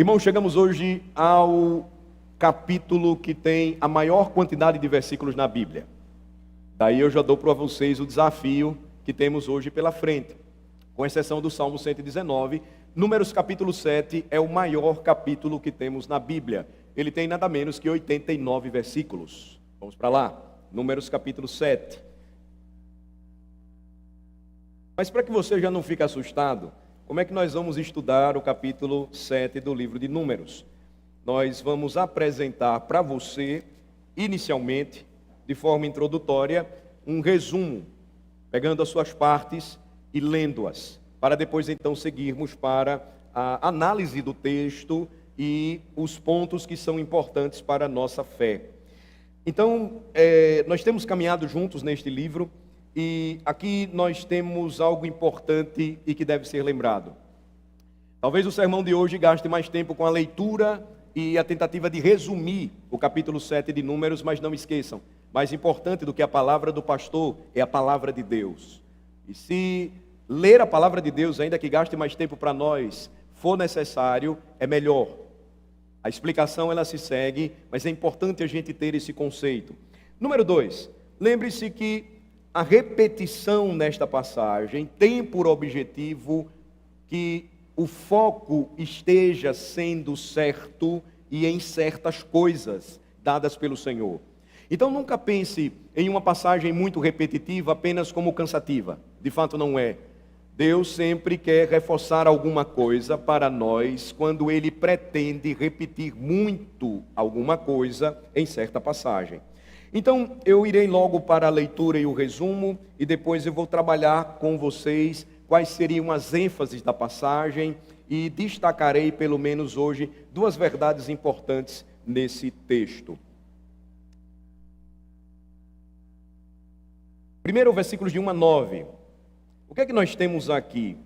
Irmãos, chegamos hoje ao capítulo que tem a maior quantidade de versículos na Bíblia. Daí eu já dou para vocês o desafio que temos hoje pela frente. Com exceção do Salmo 119, Números capítulo 7 é o maior capítulo que temos na Bíblia. Ele tem nada menos que 89 versículos. Vamos para lá. Números capítulo 7. Mas para que você já não fique assustado, como é que nós vamos estudar o capítulo 7 do livro de Números? Nós vamos apresentar para você, inicialmente, de forma introdutória, um resumo, pegando as suas partes e lendo-as, para depois então seguirmos para a análise do texto e os pontos que são importantes para a nossa fé. Então, nós temos caminhado juntos neste livro, e aqui nós temos algo importante e que deve ser lembrado. Talvez o sermão de hoje gaste mais tempo com a leitura e a tentativa de resumir o capítulo 7 de Números, mas não esqueçam, mais importante do que a palavra do pastor é a palavra de Deus. E se ler a palavra de Deus, ainda que gaste mais tempo para nós, for necessário, é melhor. A explicação ela se segue, mas é importante a gente ter esse conceito. Número 2, lembre-se que a repetição nesta passagem tem por objetivo que o foco esteja sendo certo e em certas coisas dadas pelo Senhor. Então nunca pense em uma passagem muito repetitiva apenas como cansativa. De fato não é. Deus sempre quer reforçar alguma coisa para nós quando Ele pretende repetir muito alguma coisa em certa passagem. Então, eu irei logo para a leitura e o resumo, e depois eu vou trabalhar com vocês quais seriam as ênfases da passagem, e destacarei, pelo menos hoje, duas verdades importantes nesse texto. Primeiro, versículos de 1 a 9. O que é que nós temos aqui?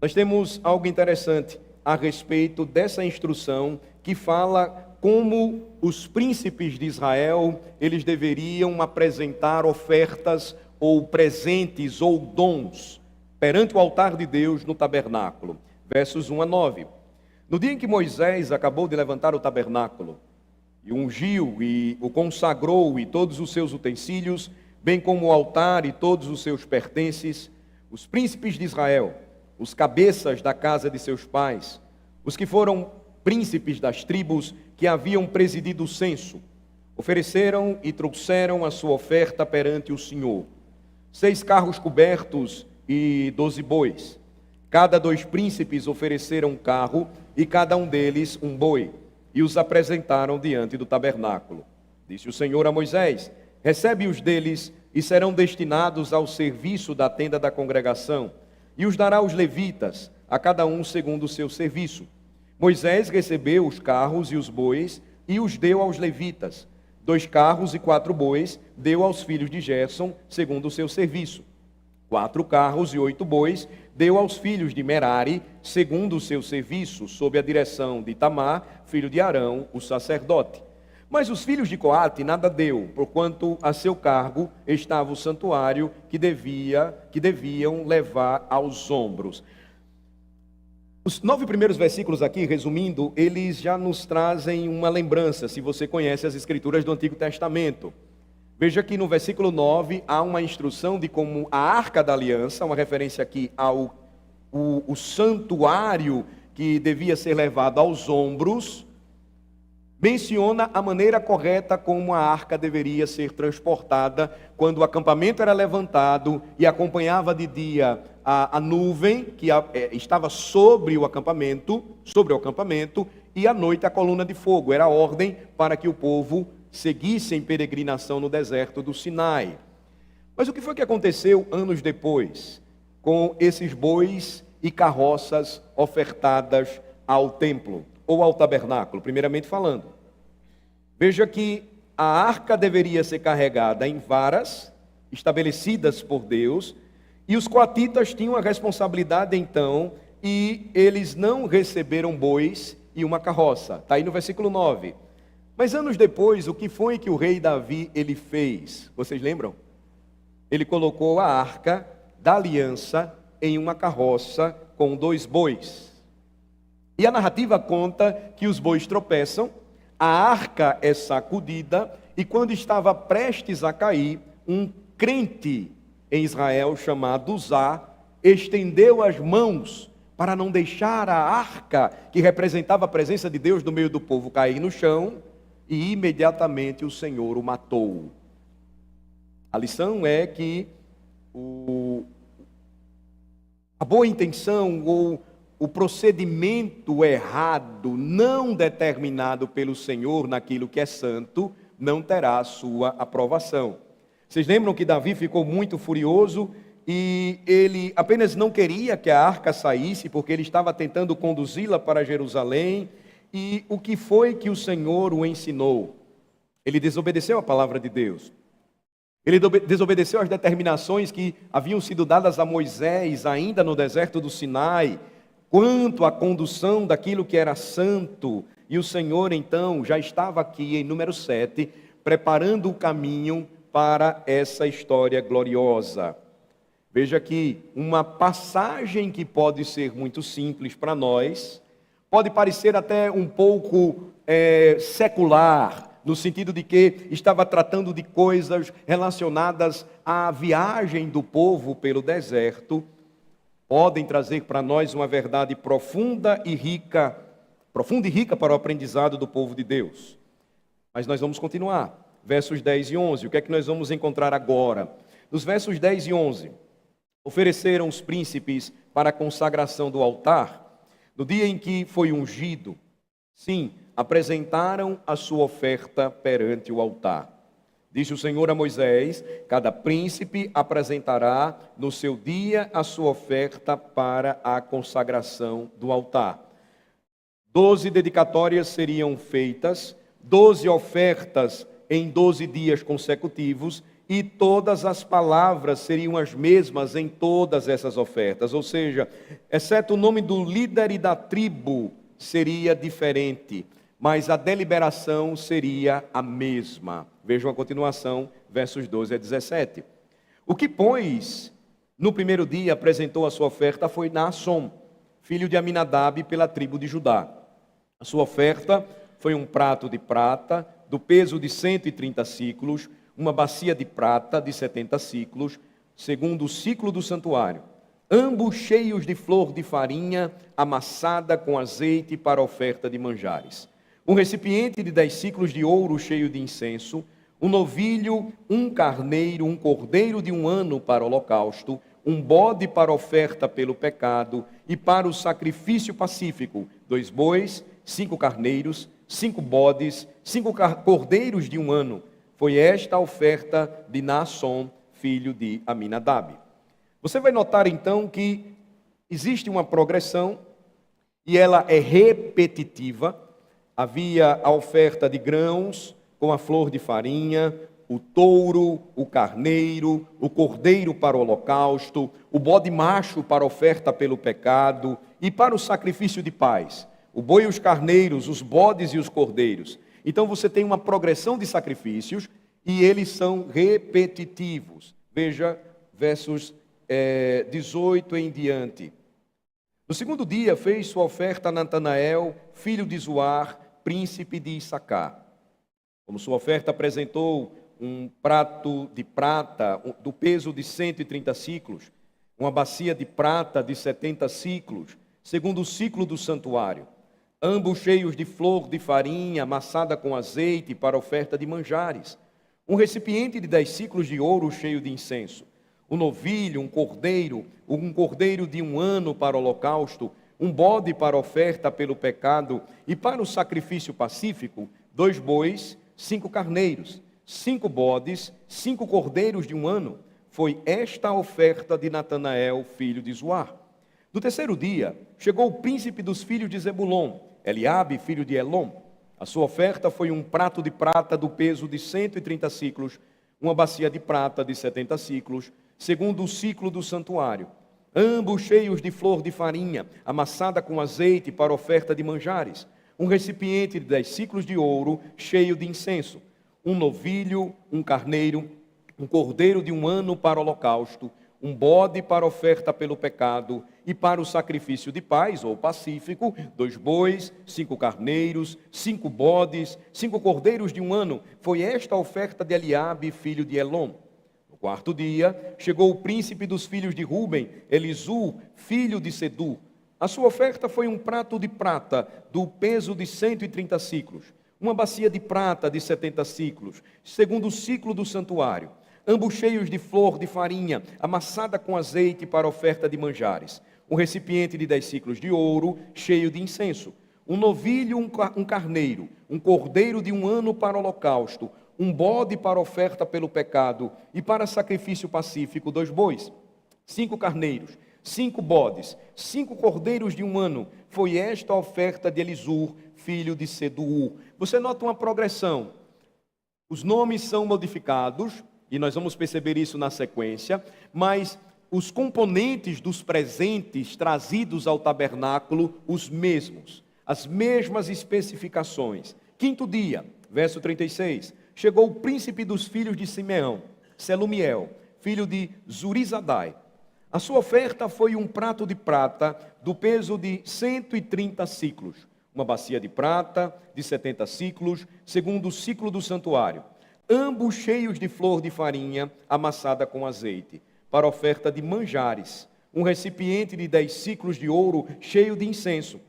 Nós temos algo interessante a respeito dessa instrução que fala como os príncipes de Israel, eles deveriam apresentar ofertas ou presentes ou dons perante o altar de Deus no tabernáculo. Versos 1 a 9. No dia em que Moisés acabou de levantar o tabernáculo, e ungiu e o consagrou e todos os seus utensílios, bem como o altar e todos os seus pertences, os príncipes de Israel, os cabeças da casa de seus pais, os que foram príncipes das tribos que haviam presidido o censo, ofereceram e trouxeram a sua oferta perante o Senhor. 6 carros cobertos e 12 bois. Cada 2 príncipes ofereceram um carro e cada um deles um boi, e os apresentaram diante do tabernáculo. Disse o Senhor a Moisés: recebe os deles e serão destinados ao serviço da tenda da congregação, e os dará aos levitas, a cada um segundo o seu serviço. Moisés recebeu os carros e os bois e os deu aos levitas. 2 carros e 4 bois deu aos filhos de Gerson, segundo o seu serviço. 4 carros e 8 bois deu aos filhos de Merari, segundo o seu serviço, sob a direção de Itamar, filho de Arão, o sacerdote. Mas os filhos de Coate nada deu, porquanto a seu cargo estava o santuário que deviam levar aos ombros. Os 9 primeiros versículos aqui, resumindo, eles já nos trazem uma lembrança, se você conhece as escrituras do Antigo Testamento. Veja que no versículo 9 há uma instrução de como a Arca da Aliança, uma referência aqui ao o santuário que devia ser levado aos ombros, menciona a maneira correta como a arca deveria ser transportada quando o acampamento era levantado e acompanhava de dia a nuvem que estava sobre o acampamento, e à noite a coluna de fogo. Era a ordem para que o povo seguisse em peregrinação no deserto do Sinai. Mas o que foi que aconteceu anos depois com esses bois e carroças ofertadas ao templo ou ao tabernáculo, primeiramente falando? Veja que a arca deveria ser carregada em varas estabelecidas por Deus, e os coatitas tinham a responsabilidade então, e eles não receberam bois e uma carroça. Está aí no versículo 9. Mas anos depois, o que foi que o rei Davi ele fez? Vocês lembram? Ele colocou a arca da aliança em uma carroça com 2 bois. E a narrativa conta que os bois tropeçam, a arca é sacudida, e quando estava prestes a cair, um crente em Israel chamado Uzá estendeu as mãos para não deixar a arca, que representava a presença de Deus no meio do povo, cair no chão, e imediatamente o Senhor o matou. A lição é que a boa intenção ou o procedimento errado, não determinado pelo Senhor naquilo que é santo, não terá a sua aprovação. Vocês lembram que Davi ficou muito furioso e ele apenas não queria que a arca saísse, porque ele estava tentando conduzi-la para Jerusalém. E o que foi que o Senhor o ensinou? Ele desobedeceu a palavra de Deus. Ele desobedeceu as determinações que haviam sido dadas a Moisés ainda no deserto do Sinai, quanto à condução daquilo que era santo. E o Senhor então já estava aqui em número 7, preparando o caminho para essa história gloriosa. Veja aqui, uma passagem que pode ser muito simples para nós, pode parecer até um pouco secular, no sentido de que estava tratando de coisas relacionadas à viagem do povo pelo deserto, podem trazer para nós uma verdade profunda e rica para o aprendizado do povo de Deus. Mas nós vamos continuar. Versos 10 e 11, o que é que nós vamos encontrar agora? Nos versos 10 e 11, ofereceram os príncipes para a consagração do altar, no dia em que foi ungido. Sim, apresentaram a sua oferta perante o altar. Disse o Senhor a Moisés: cada príncipe apresentará no seu dia a sua oferta para a consagração do altar. 12 dedicatórias seriam feitas, 12 ofertas em 12 dias consecutivos, e todas as palavras seriam as mesmas em todas essas ofertas, ou seja, exceto o nome do líder e da tribo seria diferente, mas a deliberação seria a mesma. Vejam a continuação, versos 12 a 17. O que, pois, no primeiro dia apresentou a sua oferta foi Naasson, filho de Aminadab, pela tribo de Judá. A sua oferta foi um prato de prata, do peso de 130 siclos, uma bacia de prata de 70 siclos, segundo o ciclo do santuário, ambos cheios de flor de farinha amassada com azeite para oferta de manjares. Um recipiente de 10 siclos de ouro cheio de incenso, um novilho, um carneiro, um cordeiro de 1 ano para holocausto, um bode para oferta pelo pecado e para o sacrifício pacífico, 2 bois, 5 carneiros, 5 bodes, 5 cordeiros de 1 ano. Foi esta a oferta de Naasson, filho de Aminadab. Você vai notar então que existe uma progressão e ela é repetitiva. Havia a oferta de grãos com a flor de farinha, o touro, o carneiro, o cordeiro para o holocausto, o bode macho para oferta pelo pecado e para o sacrifício de paz. O boi e os carneiros, os bodes e os cordeiros. Então você tem uma progressão de sacrifícios e eles são repetitivos. Veja versos 18 em diante. No segundo dia fez sua oferta a Natanael, filho de Zuar, príncipe de Issacar. Como sua oferta apresentou um prato de prata do peso de 130 siclos, uma bacia de prata de 70 siclos, segundo o ciclo do santuário, ambos cheios de flor de farinha amassada com azeite para oferta de manjares, um recipiente de 10 siclos de ouro cheio de incenso, um novilho, um cordeiro de 1 ano para o holocausto, um bode para oferta pelo pecado e para o sacrifício pacífico, 2 bois, 5 carneiros, 5 bodes, 5 cordeiros de 1 ano. Foi esta a oferta de Natanael, filho de Zuar. No terceiro dia, chegou o príncipe dos filhos de Zebulon, Eliabe, filho de Elom. A sua oferta foi um prato de prata do peso de 130 siclos, uma bacia de prata de 70 siclos, segundo o ciclo do santuário, ambos cheios de flor de farinha, amassada com azeite para oferta de manjares, um recipiente de 10 siclos de ouro, cheio de incenso, um novilho, um carneiro, um cordeiro de 1 ano para holocausto, um bode para oferta pelo pecado, e para o sacrifício de paz ou pacífico, 2 bois, 5 carneiros, 5 bodes, 5 cordeiros de 1 ano. Foi esta a oferta de Eliabe, filho de Elom. No 4º dia, chegou o príncipe dos filhos de Ruben, Elisur, filho de Sedu. A sua oferta foi um prato de prata, do peso de 130 siclos, uma bacia de prata de 70 siclos, segundo o ciclo do santuário, ambos cheios de flor de farinha, amassada com azeite para oferta de manjares, um recipiente de 10 siclos de ouro, cheio de incenso, um novilho, um carneiro, um cordeiro de 1 ano para holocausto, um bode para oferta pelo pecado e para sacrifício pacífico, 2 bois, 5 carneiros, 5 bodes, 5 cordeiros de 1 ano. Foi esta a oferta de Elisur, filho de Sedu. Você nota uma progressão. Os nomes são modificados, e nós vamos perceber isso na sequência, mas os componentes dos presentes trazidos ao tabernáculo, os mesmos, as mesmas especificações. 5º dia, verso 36, chegou o príncipe dos filhos de Simeão, Selumiel, filho de Zurizadai. A sua oferta foi um prato de prata do peso de 130 siclos, uma bacia de prata de 70 siclos, segundo o ciclo do santuário, ambos cheios de flor de farinha amassada com azeite, para oferta de manjares, um recipiente de 10 siclos de ouro cheio de incenso,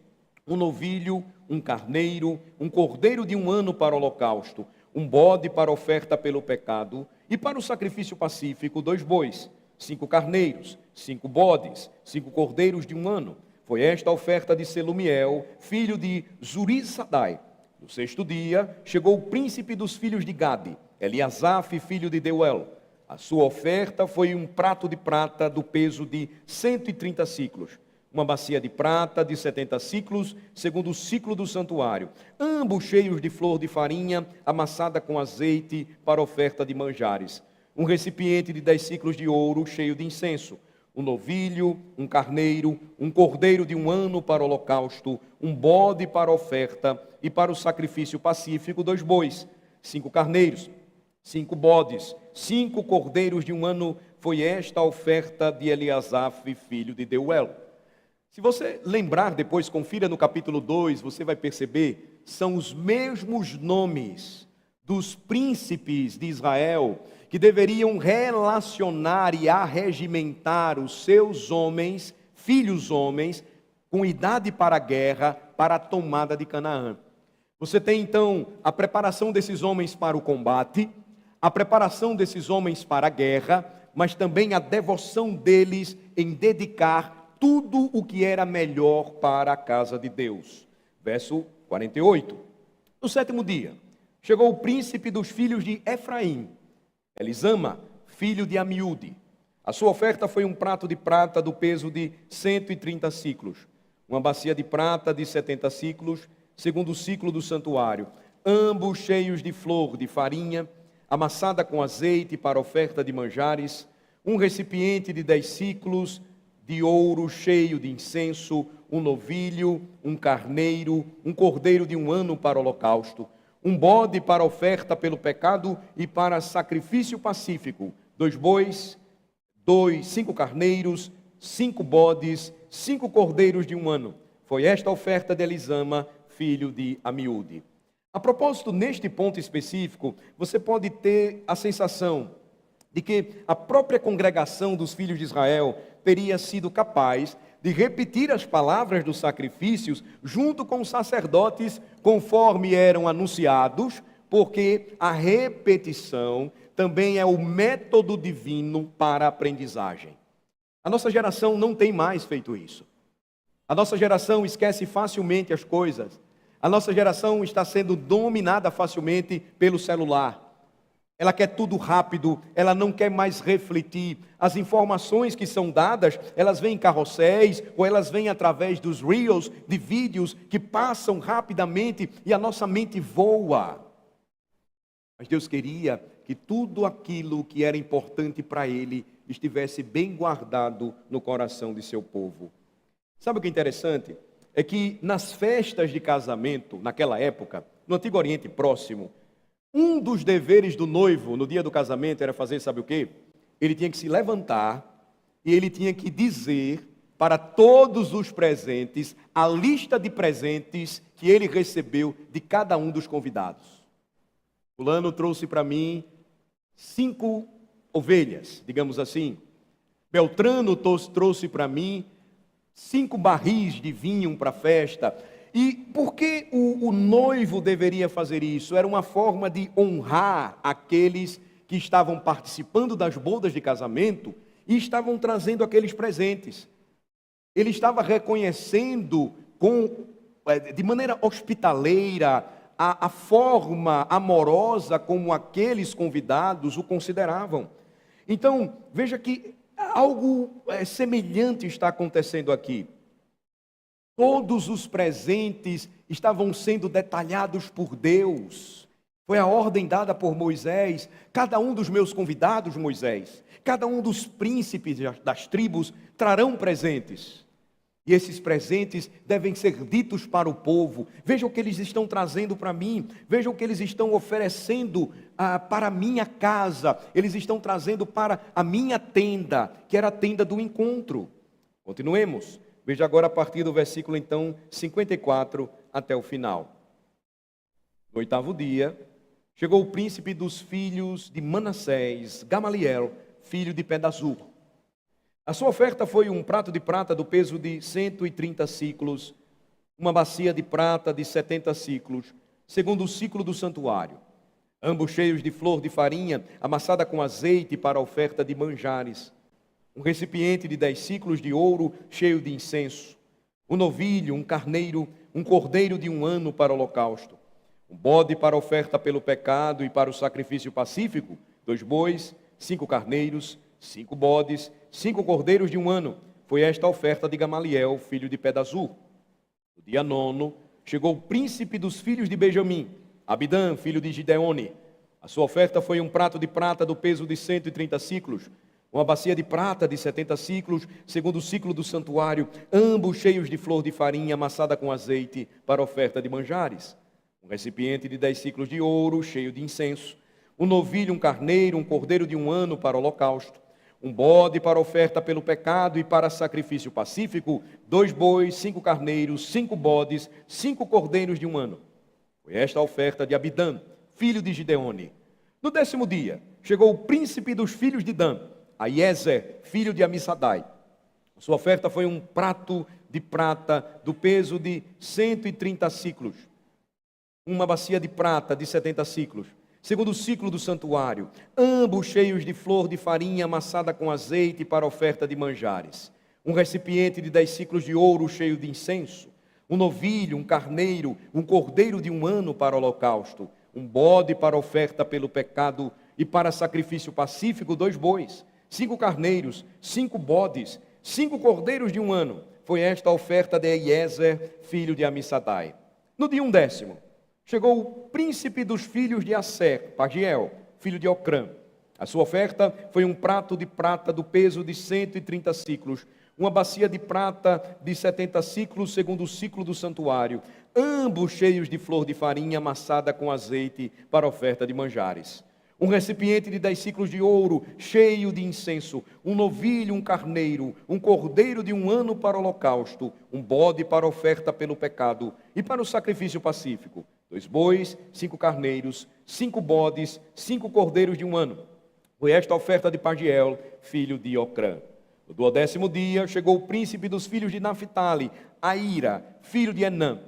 um novilho, um carneiro, um cordeiro de 1 ano para holocausto, um bode para oferta pelo pecado e para o sacrifício pacífico, 2 bois, 5 carneiros, 5 bodes, 5 cordeiros de 1 ano. Foi esta a oferta de Selumiel, filho de Zurizadai. No 6º dia, chegou o príncipe dos filhos de Gade, Eliasaf, filho de Deuel. A sua oferta foi um prato de prata do peso de 130 siclos, uma bacia de prata de 70 siclos, segundo o ciclo do santuário, ambos cheios de flor de farinha, amassada com azeite para oferta de manjares, um recipiente de 10 siclos de ouro, cheio de incenso, um novilho, um carneiro, um cordeiro de 1 ano para holocausto, um bode para oferta e para o sacrifício pacífico, 2 bois, 5 carneiros, 5 bodes, 5 cordeiros de 1 ano. Foi esta a oferta de Eliasaf, filho de Deuel. Se você lembrar depois, confira no capítulo 2, você vai perceber, são os mesmos nomes dos príncipes de Israel que deveriam relacionar e arregimentar os seus homens, filhos homens, com idade para a guerra, para a tomada de Canaã. Você tem então a preparação desses homens para o combate, a preparação desses homens para a guerra, mas também a devoção deles em dedicar tudo o que era melhor para a casa de Deus. Verso 48. No 7º dia, chegou o príncipe dos filhos de Efraim, Elisama, filho de Amiúde. A sua oferta foi um prato de prata do peso de 130 siclos, uma bacia de prata de 70 siclos, segundo o ciclo do santuário, ambos cheios de flor de farinha, amassada com azeite para oferta de manjares, um recipiente de 10 siclos de ouro cheio de incenso, um novilho, um carneiro, um cordeiro de 1 ano para holocausto, um bode para oferta pelo pecado e para sacrifício pacífico, 2 bois, 5 carneiros, 5 bodes, 5 cordeiros de 1 ano. Foi esta a oferta de Elisama, filho de Amiúde. A propósito, neste ponto específico, você pode ter a sensação de que a própria congregação dos filhos de Israel teria sido capaz de repetir as palavras dos sacrifícios junto com os sacerdotes, conforme eram anunciados, porque a repetição também é o método divino para a aprendizagem. A nossa geração não tem mais feito isso. A nossa geração esquece facilmente as coisas. A nossa geração está sendo dominada facilmente pelo celular. Ela quer tudo rápido, ela não quer mais refletir. As informações que são dadas, elas vêm em carrosséis, ou elas vêm através dos reels, de vídeos que passam rapidamente e a nossa mente voa. Mas Deus queria que tudo aquilo que era importante para Ele estivesse bem guardado no coração de seu povo. Sabe o que é interessante? É que nas festas de casamento, naquela época, no Antigo Oriente Próximo, um dos deveres do noivo no dia do casamento era fazer, sabe o quê? Ele tinha que se levantar e ele tinha que dizer para todos os presentes a lista de presentes que ele recebeu de cada um dos convidados. Fulano trouxe para mim 5 ovelhas, digamos assim. Beltrano trouxe para mim 5 barris de vinho para a festa. E por que o noivo deveria fazer isso? Era uma forma de honrar aqueles que estavam participando das bodas de casamento e estavam trazendo aqueles presentes. Ele estava reconhecendo de maneira hospitaleira a forma amorosa como aqueles convidados o consideravam. Então, veja que algo semelhante está acontecendo aqui. Todos os presentes estavam sendo detalhados por Deus. Foi a ordem dada por Moisés. Cada um dos meus convidados, Moisés, cada um dos príncipes das tribos trarão presentes. E esses presentes devem ser ditos para o povo. Veja o que eles estão trazendo para mim. Veja o que eles estão oferecendo para a minha casa. Eles estão trazendo para a minha tenda, que era a tenda do encontro. Continuemos. Veja agora a partir do versículo, então, 54 até o final. No 8º dia, chegou o príncipe dos filhos de Manassés, Gamaliel, filho de Pedazur. A sua oferta foi um prato de prata do peso de 130 siclos, uma bacia de prata de 70 siclos, segundo o ciclo do santuário, ambos cheios de flor de farinha, amassada com azeite para a oferta de manjares, um recipiente de 10 siclos de ouro cheio de incenso, um novilho, um carneiro, um cordeiro de 1 ano para o holocausto, um bode para a oferta pelo pecado e para o sacrifício pacífico, 2 bois, 5 carneiros, 5 bodes, 5 cordeiros de 1 ano. Foi esta a oferta de Gamaliel, filho de Pedazur. No dia 9, chegou o príncipe dos filhos de Benjamim, Abidã, filho de Gideone. A sua oferta foi um prato de prata do peso de 130 siclos, uma bacia de prata de 70 siclos, segundo o ciclo do santuário, ambos cheios de flor de farinha amassada com azeite para a oferta de manjares. Um recipiente de 10 siclos de ouro, cheio de incenso. Um novilho, um carneiro, um cordeiro de 1 ano para o holocausto. Um bode para oferta pelo pecado e para sacrifício pacífico, 2 bois, 5 carneiros, 5 bodes, 5 cordeiros de 1 ano. Foi esta a oferta de Abidã, filho de Gideone. No 10º dia, chegou o príncipe dos filhos de Dan, Aiezer, filho de Amissadai. A sua oferta foi um prato de prata do peso de 130 siclos, uma bacia de prata de 70 siclos, segundo o ciclo do santuário, ambos cheios de flor de farinha amassada com azeite para oferta de manjares, um recipiente de 10 siclos de ouro cheio de incenso, um novilho, um carneiro, um cordeiro de 1 ano para o holocausto, um bode para oferta pelo pecado e para sacrifício pacífico, 2 bois, 5 carneiros, 5 bodes, 5 cordeiros de 1 ano. Foi esta a oferta de Aiezer, filho de Amissadai. No dia 10º, chegou o príncipe dos filhos de Asser, Pagiel, filho de Ocrã. A sua oferta foi um prato de prata do peso de 130 siclos, uma bacia de prata de 70 siclos, segundo o ciclo do santuário, ambos cheios de flor de farinha amassada com azeite para oferta de manjares. Um recipiente de 10 siclos de ouro, cheio de incenso, um novilho, um carneiro, um cordeiro de 1 ano para o holocausto, um bode para oferta pelo pecado e para o sacrifício pacífico, 2 bois, 5 carneiros, 5 bodes, 5 cordeiros de 1 ano. Foi esta a oferta de Pagiel, filho de Ocrã. No 12º dia, chegou o príncipe dos filhos de Naphtali, Aira, filho de Enã.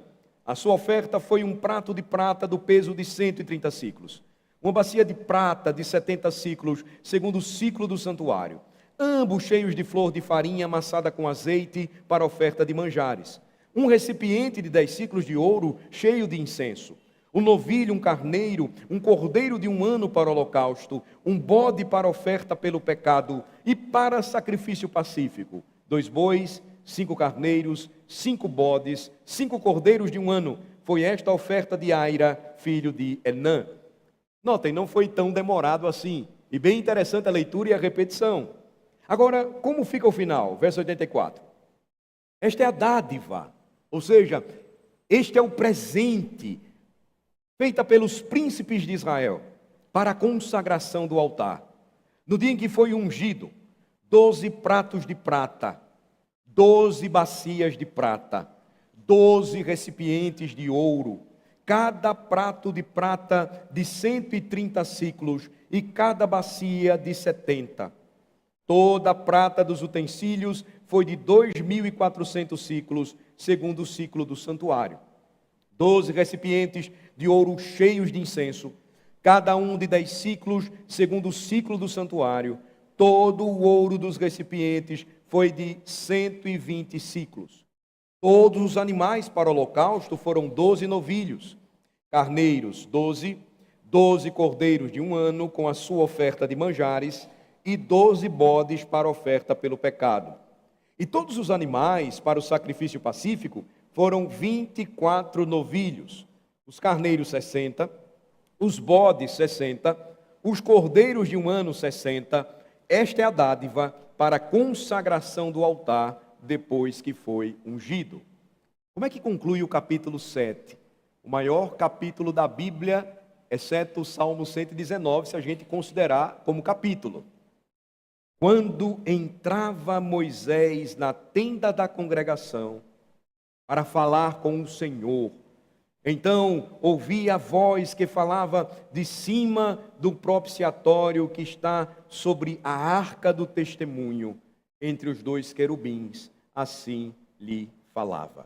A sua oferta foi um prato de prata do peso de 130 siclos, uma bacia de prata de 70 siclos, segundo o ciclo do santuário, ambos cheios de flor de farinha amassada com azeite para oferta de manjares, um recipiente de 10 siclos de ouro cheio de incenso, um novilho, um carneiro, um cordeiro de 1 ano para o holocausto, um bode para oferta pelo pecado e para sacrifício pacífico, 2 bois, 5 carneiros, 5 bodes, 5 cordeiros de 1 ano. Foi esta a oferta de Aira, filho de Enã. Notem, não foi tão demorado assim. E bem interessante a leitura e a repetição. Agora, como fica o final? Verso 84. Esta é a dádiva, ou seja, este é o presente feita pelos príncipes de Israel para a consagração do altar. No dia em que foi ungido, 12 pratos de prata, 12 bacias de prata, 12 recipientes de ouro, cada prato de prata de 130 siclos e cada bacia de 70. Toda a prata dos utensílios foi de 2.400 ciclos, segundo o ciclo do santuário. 12 recipientes de ouro cheios de incenso, cada um de 10 ciclos, segundo o ciclo do santuário. Todo o ouro dos recipientes foi de 120 ciclos. Todos os animais para o holocausto foram 12 novilhos, carneiros 12, 12 cordeiros de 1 ano com a sua oferta de manjares e 12 bodes para oferta pelo pecado. E todos os animais para o sacrifício pacífico foram 24 novilhos, os carneiros 60, os bodes 60, os cordeiros de 1 ano 60. Esta é a dádiva para a consagração do altar depois que foi ungido. Como é que conclui o capítulo 7? O maior capítulo da Bíblia, exceto o Salmo 119, se a gente considerar como capítulo. Quando entrava Moisés na tenda da congregação para falar com o Senhor, então ouvi a voz que falava de cima do propiciatório que está sobre a arca do testemunho, entre os 2 querubins, assim lhe falava.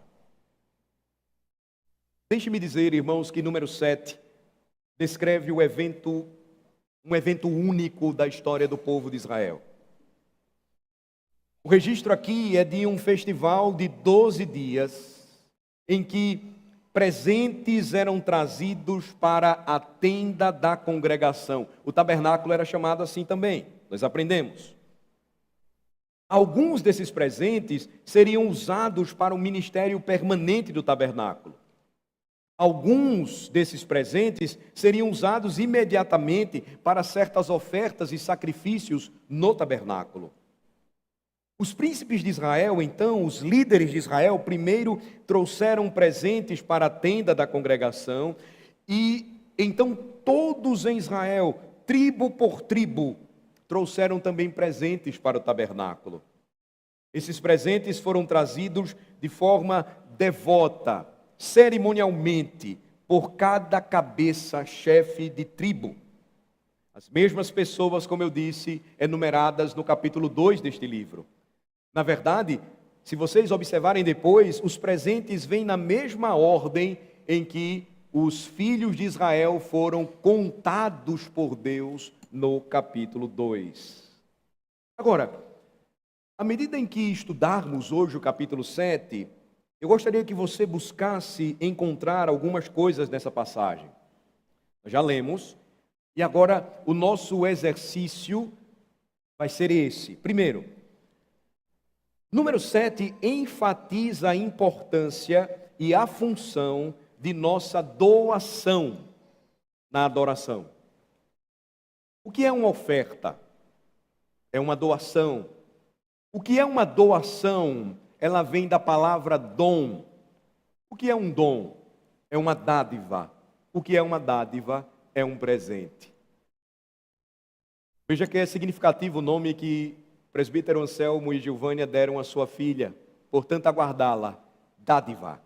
Deixe-me dizer, irmãos, que número 7 descreve um evento único da história do povo de Israel. O registro aqui é de um festival de 12 dias, em que presentes eram trazidos para a tenda da congregação. O tabernáculo era chamado assim também, nós aprendemos. Alguns desses presentes seriam usados para o ministério permanente do tabernáculo. Alguns desses presentes seriam usados imediatamente para certas ofertas e sacrifícios no tabernáculo. Os príncipes de Israel, então, os líderes de Israel, primeiro trouxeram presentes para a tenda da congregação e então todos em Israel, tribo por tribo, trouxeram também presentes para o tabernáculo. Esses presentes foram trazidos de forma devota, cerimonialmente, por cada cabeça chefe de tribo. As mesmas pessoas, como eu disse, enumeradas no capítulo 2 deste livro. Na verdade, se vocês observarem depois, os presentes vêm na mesma ordem em que os filhos de Israel foram contados por Deus no capítulo 2. Agora, à medida em que estudarmos hoje o capítulo 7, eu gostaria que você buscasse encontrar algumas coisas nessa passagem. Nós já lemos, e agora o nosso exercício vai ser esse. Primeiro, número 7 enfatiza a importância e a função de nossa doação na adoração. O que é uma oferta? É uma doação. O que é uma doação? Ela vem da palavra dom. O que é um dom? É uma dádiva. O que é uma dádiva? É um presente. Veja que é significativo o nome que o presbítero Anselmo e Gilvânia deram à sua filha, portanto aguardá-la, dádiva.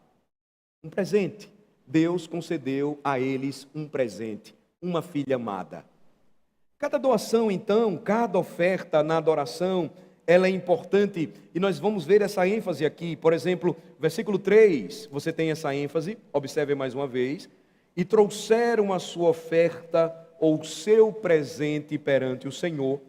Um presente. Deus concedeu a eles um presente, uma filha amada. Cada doação, então, cada oferta na adoração, ela é importante, e nós vamos ver essa ênfase aqui. Por exemplo, versículo 3, você tem essa ênfase, observe mais uma vez. E trouxeram a sua oferta ou o seu presente perante o Senhor.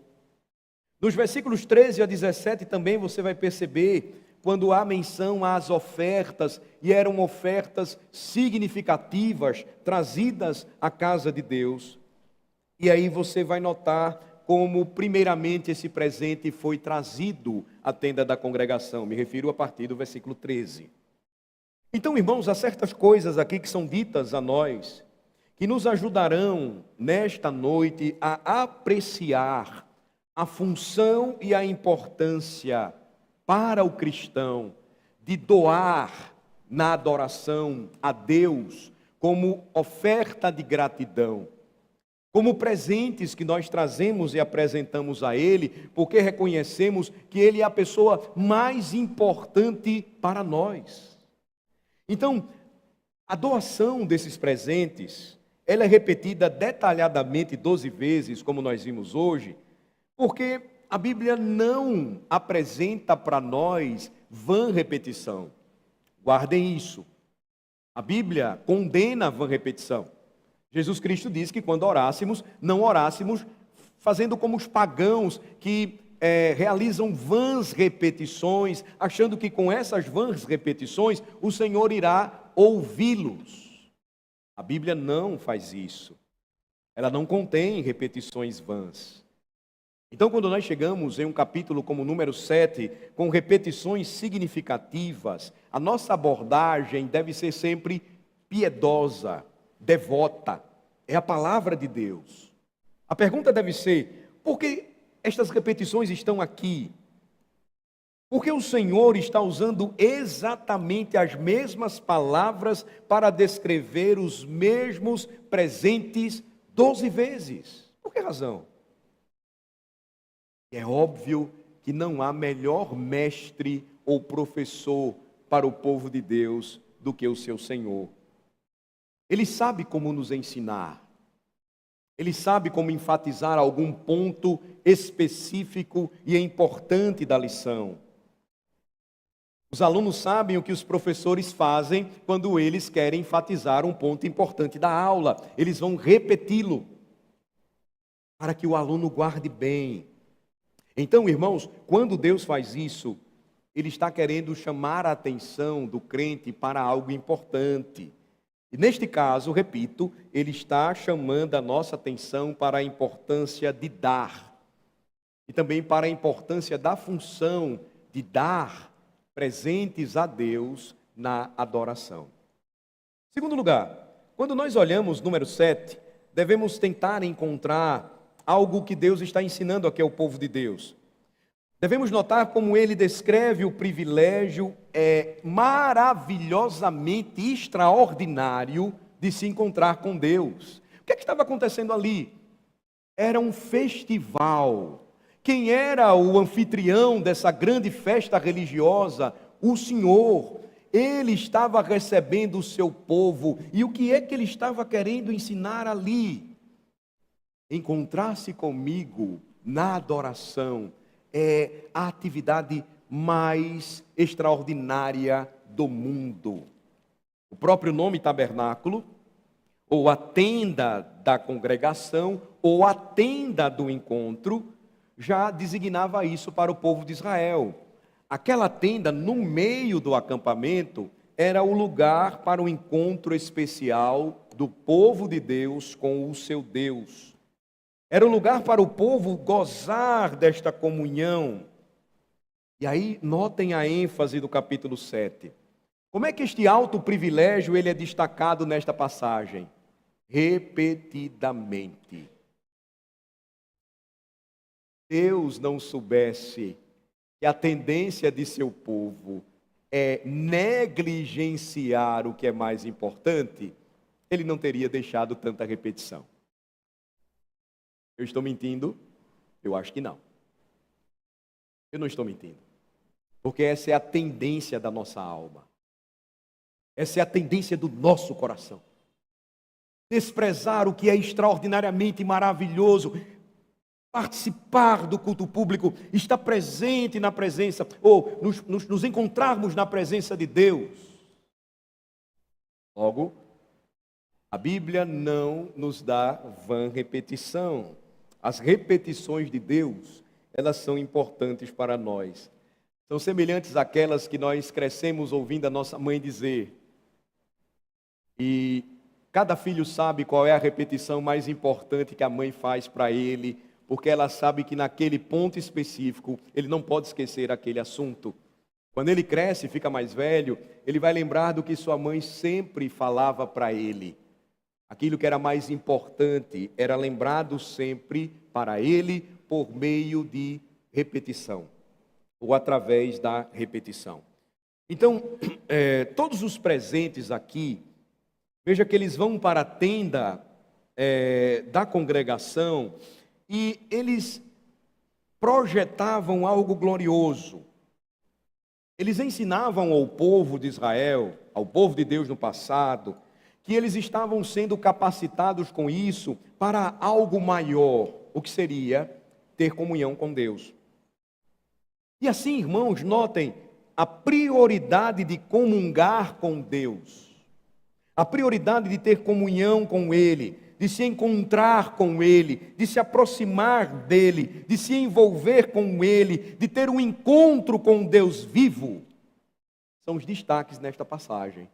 Nos versículos 13 a 17 também você vai perceber quando há menção às ofertas, e eram ofertas significativas trazidas à casa de Deus. E aí você vai notar como primeiramente esse presente foi trazido à tenda da congregação. Me refiro a partir do versículo 13. Então, irmãos, há certas coisas aqui que são ditas a nós, que nos ajudarão nesta noite a apreciar a função e a importância para o cristão de doar na adoração a Deus como oferta de gratidão. como presentes que nós trazemos e apresentamos a Ele, porque reconhecemos que Ele é a pessoa mais importante para nós. Então, a doação desses presentes, ela é repetida detalhadamente 12 vezes, como nós vimos hoje, porque a Bíblia não apresenta para nós vã repetição. Guardem isso. A Bíblia condena a vã repetição. Jesus Cristo disse que quando orássemos, não orássemos fazendo como os pagãos que realizam vãs repetições, achando que com essas vãs repetições o Senhor irá ouvi-los. A Bíblia não faz isso. Ela não contém repetições vãs. Então, quando nós chegamos em um capítulo como o número 7, com repetições significativas, a nossa abordagem deve ser sempre piedosa, devota. É a palavra de Deus. A pergunta deve ser: por que estas repetições estão aqui? Por que o Senhor está usando exatamente as mesmas palavras para descrever os mesmos presentes 12 vezes? Por que razão? É óbvio que não há melhor mestre ou professor para o povo de Deus do que o seu Senhor. Ele sabe como nos ensinar. Ele sabe como enfatizar algum ponto específico e importante da lição. Os alunos sabem o que os professores fazem quando eles querem enfatizar um ponto importante da aula. Eles vão repeti-lo para que o aluno guarde bem. Então, irmãos, quando Deus faz isso, Ele está querendo chamar a atenção do crente para algo importante. E neste caso, repito, Ele está chamando a nossa atenção para a importância de dar. E também para a importância da função de dar presentes a Deus na adoração. Segundo lugar, quando nós olhamos número 7, devemos tentar encontrar algo que Deus está ensinando aqui ao povo de Deus. Devemos notar como ele descreve o privilégio maravilhosamente extraordinário de se encontrar com Deus. O que estava acontecendo ali? Era um festival. Quem era o anfitrião dessa grande festa religiosa? O Senhor. Ele estava recebendo o seu povo. E o que é que ele estava querendo ensinar ali? Encontrar-se comigo na adoração é a atividade mais extraordinária do mundo. O próprio nome tabernáculo, ou a tenda da congregação, ou a tenda do encontro, já designava isso para o povo de Israel. Aquela tenda no meio do acampamento era o lugar para o encontro especial do povo de Deus com o seu Deus. Era o lugar para o povo gozar desta comunhão. E aí, notem a ênfase do capítulo 7. Como é que este alto privilégio ele é destacado nesta passagem? Repetidamente. Deus não soubesse que a tendência de seu povo é negligenciar o que é mais importante, ele não teria deixado tanta repetição. Eu estou mentindo? Eu acho que não. Eu não estou mentindo. Porque essa é a tendência da nossa alma. Essa é a tendência do nosso coração. Desprezar o que é extraordinariamente maravilhoso. Participar do culto público, estar presente na presença, ou nos encontrarmos na presença de Deus. Logo, a Bíblia não nos dá vã repetição. As repetições de Deus, elas são importantes para nós. São semelhantes àquelas que nós crescemos ouvindo a nossa mãe dizer. E cada filho sabe qual é a repetição mais importante que a mãe faz para ele, porque ela sabe que naquele ponto específico ele não pode esquecer aquele assunto. Quando ele cresce e fica mais velho, ele vai lembrar do que sua mãe sempre falava para ele. Aquilo que era mais importante era lembrado sempre para ele por meio de repetição, ou através da repetição. Então, todos os presentes aqui, veja que eles vão para a tenda da congregação e eles projetavam algo glorioso. Eles ensinavam ao povo de Israel, ao povo de Deus no passado, que eles estavam sendo capacitados com isso para algo maior, o que seria ter comunhão com Deus. E assim, irmãos, notem a prioridade de comungar com Deus, a prioridade de ter comunhão com Ele, de se encontrar com Ele, de se aproximar dEle, de se envolver com Ele, de ter um encontro com Deus vivo, são os destaques nesta passagem.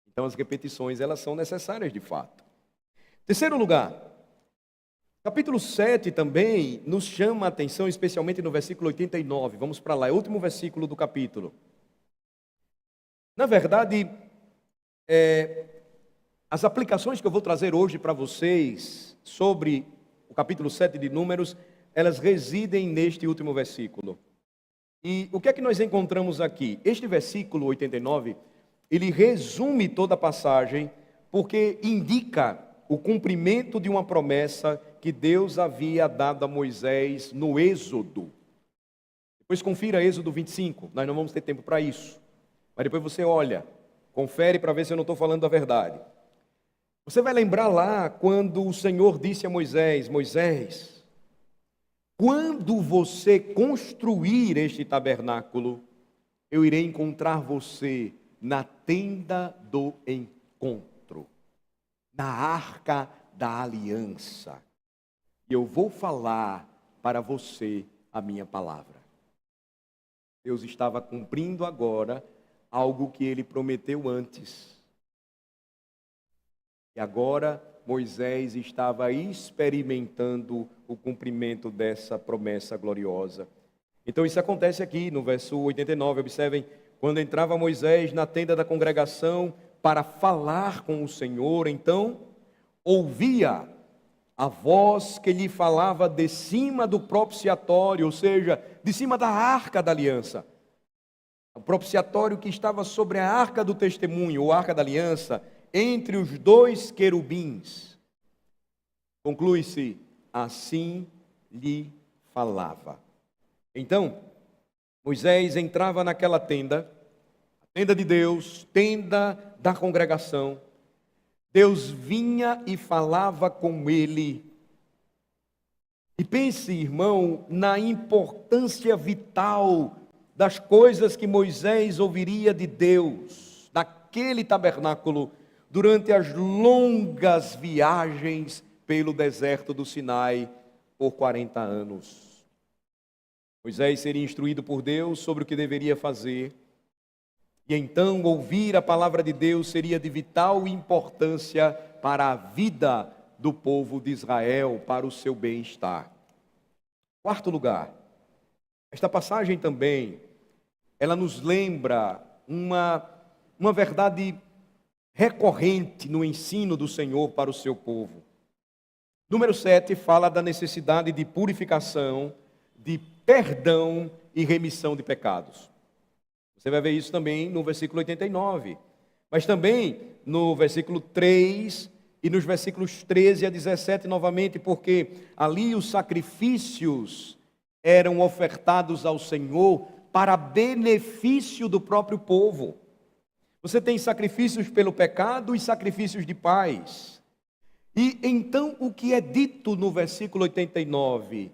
Então as repetições, elas são necessárias de fato. Terceiro lugar, capítulo 7 também nos chama a atenção, especialmente no versículo 89. Vamos para lá, é o último versículo do capítulo. Na verdade, as aplicações que eu vou trazer hoje para vocês sobre o capítulo 7 de Números, elas residem neste último versículo. E o que é que nós encontramos aqui? Este versículo 89, ele resume toda a passagem, porque indica o cumprimento de uma promessa que Deus havia dado a Moisés no Êxodo. Depois confira Êxodo 25, nós não vamos ter tempo para isso. Mas depois você olha, confere para ver se eu não estou falando a verdade. Você vai lembrar lá quando o Senhor disse a Moisés: Moisés, quando você construir este tabernáculo, eu irei encontrar você na tenda do encontro, na arca da aliança, e eu vou falar para você a minha palavra. Deus estava cumprindo agora algo que ele prometeu antes. E agora Moisés estava experimentando o cumprimento dessa promessa gloriosa. Então isso acontece aqui no verso 89, observem, quando entrava Moisés na tenda da congregação para falar com o Senhor, então ouvia a voz que lhe falava de cima do propiciatório, ou seja, de cima da arca da aliança. O propiciatório que estava sobre a arca do testemunho, ou arca da aliança, entre os dois querubins. Conclui-se, assim lhe falava. Então, Moisés entrava naquela tenda, a tenda de Deus, tenda da congregação. Deus vinha e falava com ele. E pense, irmão, na importância vital das coisas que Moisés ouviria de Deus, naquele tabernáculo, durante as longas viagens pelo deserto do Sinai por 40 anos. Moisés seria instruído por Deus sobre o que deveria fazer, e então ouvir a palavra de Deus seria de vital importância para a vida do povo de Israel, para o seu bem-estar. Quarto lugar, esta passagem também, ela nos lembra uma verdade recorrente no ensino do Senhor para o seu povo. Número 7 fala da necessidade de purificação, de perdão e remissão de pecados. Você vai ver isso também no versículo 89, mas também no versículo 3 e nos versículos 13 a 17 novamente, porque ali os sacrifícios eram ofertados ao Senhor para benefício do próprio povo. Você tem sacrifícios pelo pecado e sacrifícios de paz. E então o que é dito no versículo 89?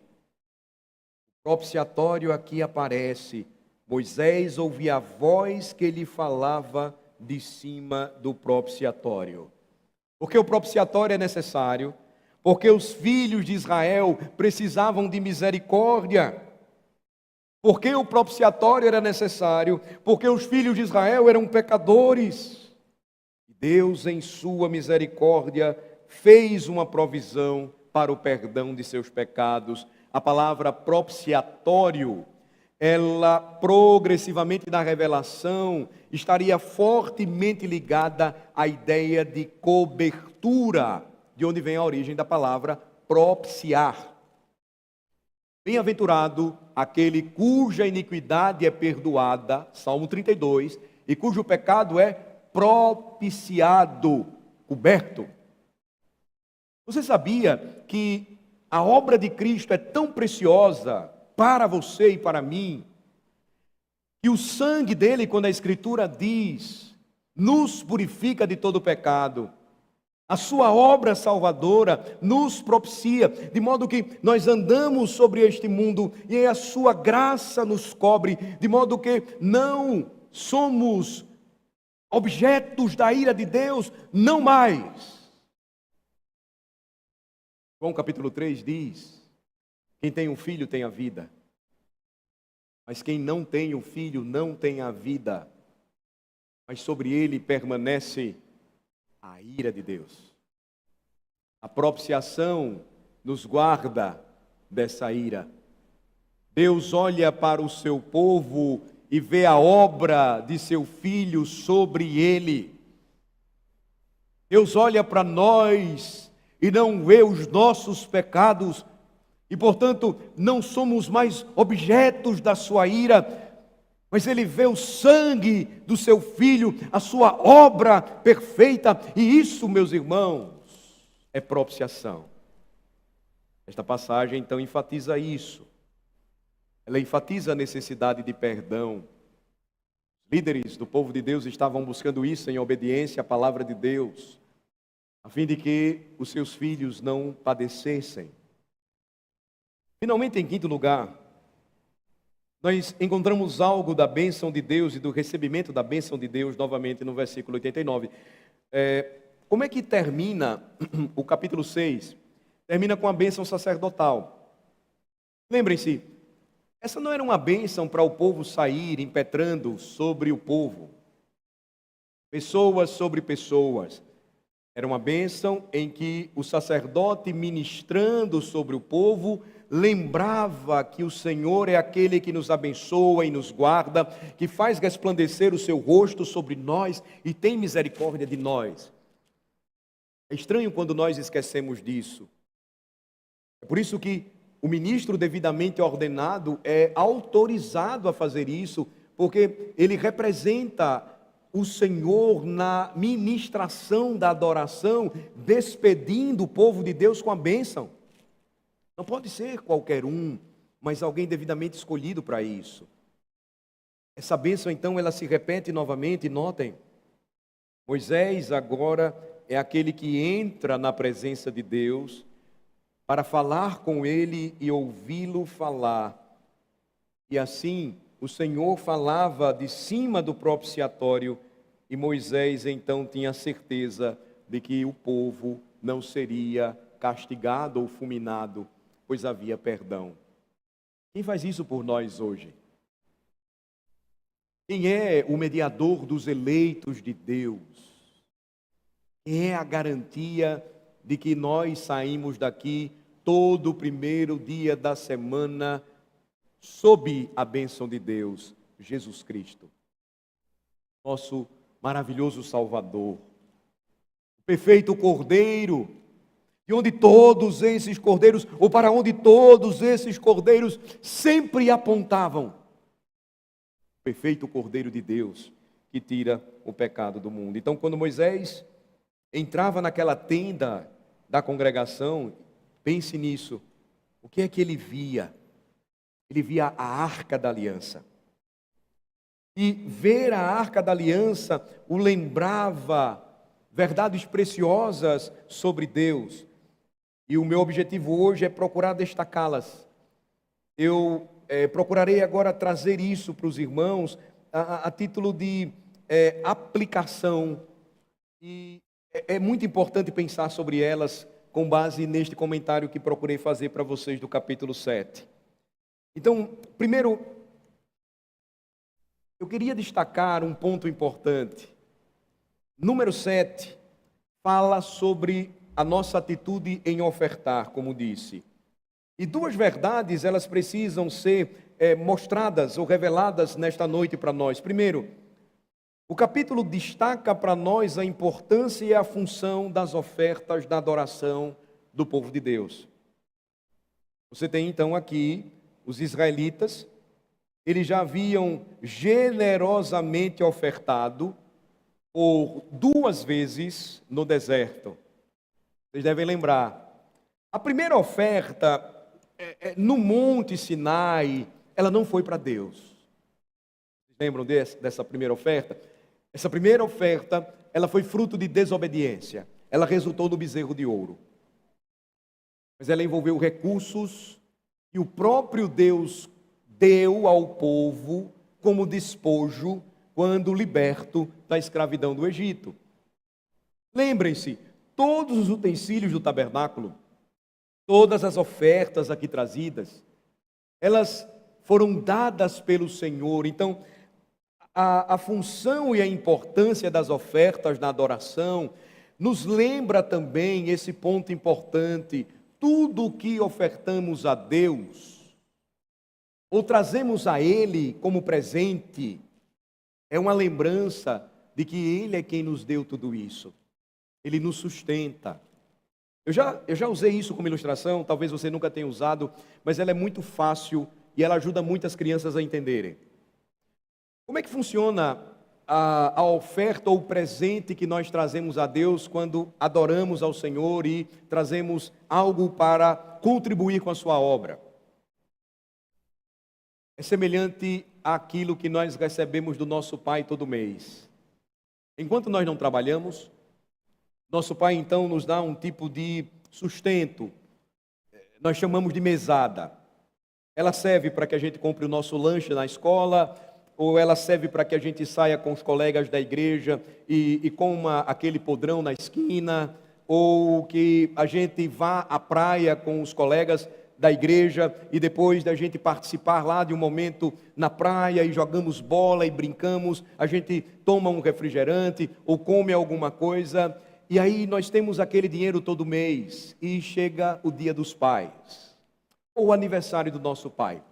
O propiciatório aqui aparece. Moisés ouvia a voz que lhe falava de cima do propiciatório. Porque o propiciatório é necessário, porque os filhos de Israel precisavam de misericórdia. Porque o propiciatório era necessário, porque os filhos de Israel eram pecadores. Deus, em sua misericórdia, fez uma provisão para o perdão de seus pecados. A palavra propiciatório, ela progressivamente na revelação estaria fortemente ligada à ideia de cobertura, de onde vem a origem da palavra propiciar. Bem-aventurado aquele cuja iniquidade é perdoada, Salmo 32, e cujo pecado é propiciado, coberto. Você sabia que a obra de Cristo é tão preciosa para você e para mim, que o sangue dele, quando a Escritura diz, nos purifica de todo pecado. A sua obra salvadora nos propicia, de modo que nós andamos sobre este mundo e a sua graça nos cobre, de modo que não somos objetos da ira de Deus, não mais. João capítulo 3 diz: quem tem um filho tem a vida, mas quem não tem um filho não tem a vida, mas sobre ele permanece a ira de Deus. A propiciação nos guarda dessa ira. Deus olha para o seu povo e vê a obra de seu Filho sobre ele. Deus olha para nós e não vê os nossos pecados, e portanto não somos mais objetos da sua ira, mas Ele vê o sangue do seu Filho, a sua obra perfeita, e isso, meus irmãos, é propiciação. Esta passagem então enfatiza isso. Ela enfatiza a necessidade de perdão. Líderes do povo de Deus estavam buscando isso em obediência à palavra de Deus, a fim de que os seus filhos não padecessem. Finalmente, em quinto lugar, nós encontramos algo da bênção de Deus e do recebimento da bênção de Deus, novamente no versículo 89. Como é que termina o capítulo 6? Termina com a bênção sacerdotal. Lembrem-se, essa não era uma bênção para o povo sair impetrando sobre o povo, pessoas sobre pessoas. Era uma bênção em que o sacerdote, ministrando sobre o povo, lembrava que o Senhor é aquele que nos abençoa e nos guarda, que faz resplandecer o seu rosto sobre nós e tem misericórdia de nós. É estranho quando nós esquecemos disso. É por isso que o ministro devidamente ordenado é autorizado a fazer isso, porque ele representa o Senhor na ministração da adoração, despedindo o povo de Deus com a bênção. Não pode ser qualquer um, mas alguém devidamente escolhido para isso. Essa bênção, então, ela se repete novamente, notem. Moisés agora é aquele que entra na presença de Deus para falar com ele e ouvi-lo falar. E assim, o Senhor falava de cima do propiciatório e Moisés então tinha certeza de que o povo não seria castigado ou fulminado, pois havia perdão. Quem faz isso por nós hoje? Quem é o mediador dos eleitos de Deus? Quem é a garantia de que nós saímos daqui todo o primeiro dia da semana sob a bênção de Deus? Jesus Cristo, nosso maravilhoso Salvador, o perfeito Cordeiro, de onde todos esses cordeiros, ou para onde todos esses cordeiros sempre apontavam. O perfeito Cordeiro de Deus, que tira o pecado do mundo. Então, quando Moisés entrava naquela tenda da congregação, pense nisso, o que é que ele via? Ele via a Arca da Aliança. E ver a Arca da Aliança o lembrava verdades preciosas sobre Deus. E o meu objetivo hoje é procurar destacá-las. Eu procurarei agora trazer isso para os irmãos a título de aplicação. E é muito importante pensar sobre elas com base neste comentário que procurei fazer para vocês do capítulo 7. Então, primeiro, eu queria destacar um ponto importante. Número 7 fala sobre a nossa atitude em ofertar, como disse. E duas verdades, elas precisam ser mostradas ou reveladas nesta noite para nós. Primeiro, o capítulo destaca para nós a importância e a função das ofertas da adoração do povo de Deus. Você tem então aqui os israelitas, eles já haviam generosamente ofertado por 2 vezes no deserto. Vocês devem lembrar. A primeira oferta no Monte Sinai, ela não foi para Deus. Vocês lembram dessa primeira oferta? Essa primeira oferta, ela foi fruto de desobediência. Ela resultou no bezerro de ouro. Mas ela envolveu recursos que o próprio Deus deu ao povo como despojo quando liberto da escravidão do Egito. Lembrem-se, todos os utensílios do tabernáculo, todas as ofertas aqui trazidas, elas foram dadas pelo Senhor. Então, a função e a importância das ofertas na adoração nos lembra também esse ponto importante. Tudo o que ofertamos a Deus, ou trazemos a Ele como presente, é uma lembrança de que Ele é quem nos deu tudo isso. Ele nos sustenta. Eu já usei isso como ilustração, talvez você nunca tenha usado, mas ela é muito fácil e ela ajuda muitas crianças a entenderem. Como é que funciona a oferta ou o presente que nós trazemos a Deus quando adoramos ao Senhor e trazemos algo para contribuir com a sua obra? É semelhante àquilo que nós recebemos do nosso Pai todo mês. Enquanto nós não trabalhamos, nosso Pai então nos dá um tipo de sustento, nós chamamos de mesada. Ela serve para que a gente compre o nosso lanche na escola, ou ela serve para que a gente saia com os colegas da igreja e coma aquele podrão na esquina, ou que a gente vá à praia com os colegas da igreja e depois da gente participar lá de um momento na praia e jogamos bola e brincamos, a gente toma um refrigerante ou come alguma coisa e aí nós temos aquele dinheiro todo mês e chega o Dia dos Pais ou o aniversário do nosso pai.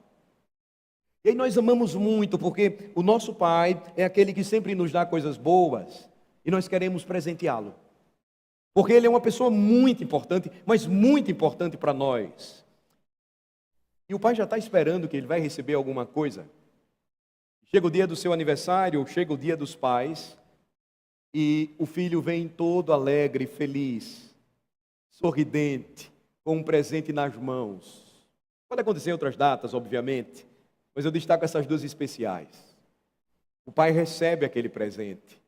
E aí nós amamos muito, porque o nosso Pai é aquele que sempre nos dá coisas boas e nós queremos presenteá-lo. Porque Ele é uma pessoa muito importante, mas muito importante para nós. E o Pai já está esperando que Ele vai receber alguma coisa. Chega o dia do seu aniversário, chega o dia dos pais, e o filho vem todo alegre, feliz, sorridente, com um presente nas mãos. Pode acontecer em outras datas, obviamente, mas eu destaco essas duas especiais. O pai recebe aquele presente,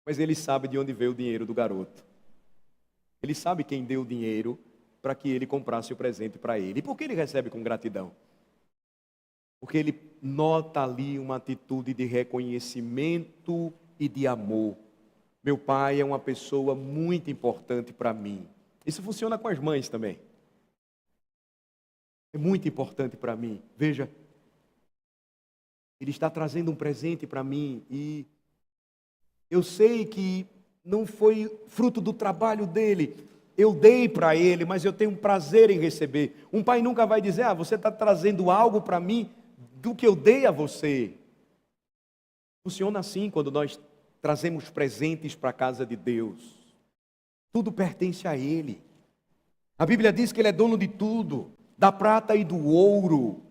mas ele sabe de onde veio o dinheiro do garoto. Ele sabe quem deu o dinheiro para que ele comprasse o presente para ele. E por que ele recebe com gratidão? Porque ele nota ali uma atitude de reconhecimento e de amor. Meu pai é uma pessoa muito importante para mim. Isso funciona com as mães também. É muito importante para mim. Veja, ele está trazendo um presente para mim e eu sei que não foi fruto do trabalho dele. Eu dei para ele, mas eu tenho um prazer em receber. Um pai nunca vai dizer, você está trazendo algo para mim do que eu dei a você. Funciona assim quando nós trazemos presentes para a casa de Deus. Tudo pertence a Ele. A Bíblia diz que Ele é dono de tudo, da prata e do ouro.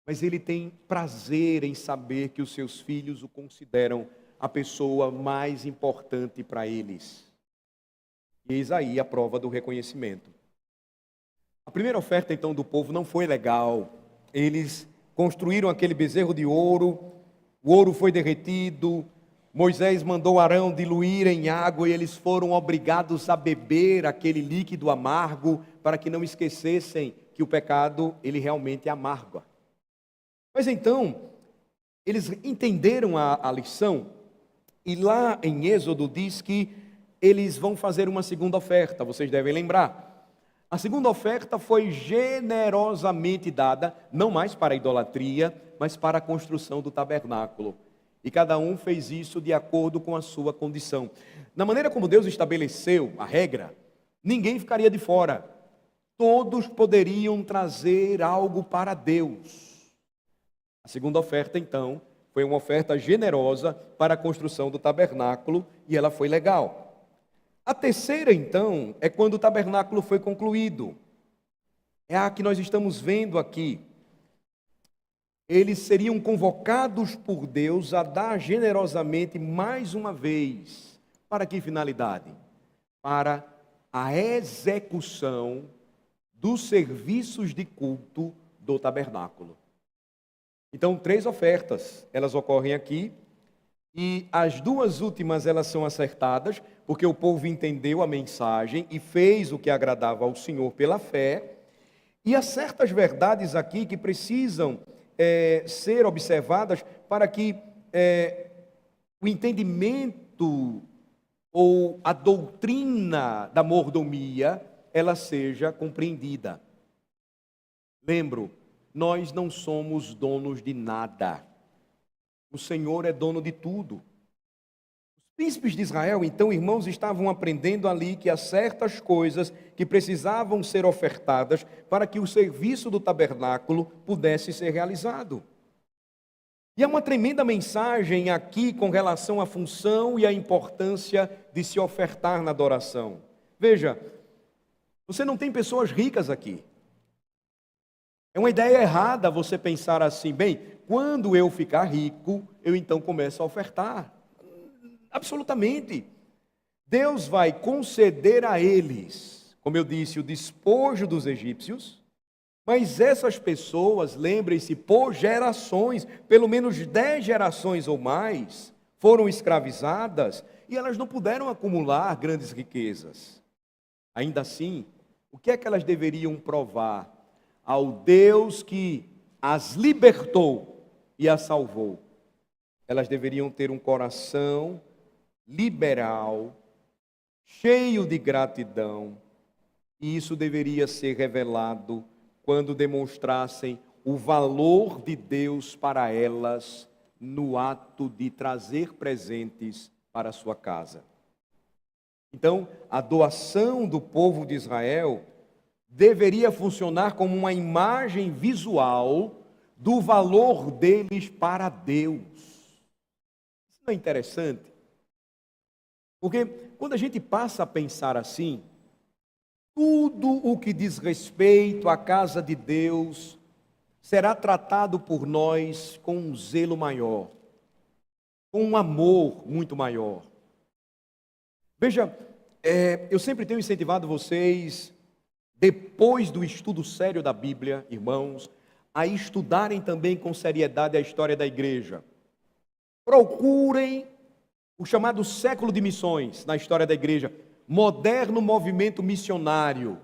Mas Ele tem prazer em saber que os seus filhos o consideram a pessoa mais importante para eles. E eis aí a prova do reconhecimento. A primeira oferta então do povo não foi legal. Eles construíram aquele bezerro de ouro, o ouro foi derretido, Moisés mandou Arão diluir em água e eles foram obrigados a beber aquele líquido amargo para que não esquecessem que o pecado, ele realmente é amargo. Mas então, eles entenderam a lição e lá em Êxodo diz que eles vão fazer uma segunda oferta, vocês devem lembrar. A segunda oferta foi generosamente dada, não mais para a idolatria, mas para a construção do tabernáculo. E cada um fez isso de acordo com a sua condição. Na maneira como Deus estabeleceu a regra, ninguém ficaria de fora. Todos poderiam trazer algo para Deus. A segunda oferta, então, foi uma oferta generosa para a construção do tabernáculo e ela foi legal. A terceira, então, é quando o tabernáculo foi concluído. É a que nós estamos vendo aqui. Eles seriam convocados por Deus a dar generosamente mais uma vez. Para que finalidade? Para a execução dos serviços de culto do tabernáculo. Então, 3 ofertas, elas ocorrem aqui, e as 2 últimas elas são acertadas, porque o povo entendeu a mensagem e fez o que agradava ao Senhor pela fé. E há certas verdades aqui que precisam ser observadas para que o entendimento ou a doutrina da mordomia ela seja compreendida. Lembro, nós não somos donos de nada. O Senhor é dono de tudo. Os príncipes de Israel, então, irmãos, estavam aprendendo ali que há certas coisas que precisavam ser ofertadas para que o serviço do tabernáculo pudesse ser realizado. E há uma tremenda mensagem aqui com relação à função e à importância de se ofertar na adoração. Veja, você não tem pessoas ricas aqui. É uma ideia errada você pensar assim, bem, quando eu ficar rico, eu então começo a ofertar. Absolutamente. Deus vai conceder a eles, como eu disse, o despojo dos egípcios, mas essas pessoas, lembrem-se, por gerações, pelo menos 10 gerações ou mais, foram escravizadas e elas não puderam acumular grandes riquezas. Ainda assim, o que é que elas deveriam provar ao Deus que as libertou e as salvou? Elas deveriam ter um coração liberal, cheio de gratidão, e isso deveria ser revelado quando demonstrassem o valor de Deus para elas no ato de trazer presentes para a sua casa. Então, a doação do povo de Israel deveria funcionar como uma imagem visual do valor deles para Deus. Isso não é interessante? Porque quando a gente passa a pensar assim, tudo o que diz respeito à casa de Deus será tratado por nós com um zelo maior, com um amor muito maior. Veja, eu sempre tenho incentivado vocês, depois do estudo sério da Bíblia, irmãos, a estudarem também com seriedade a história da igreja. Procurem o chamado século de missões na história da igreja, moderno movimento missionário,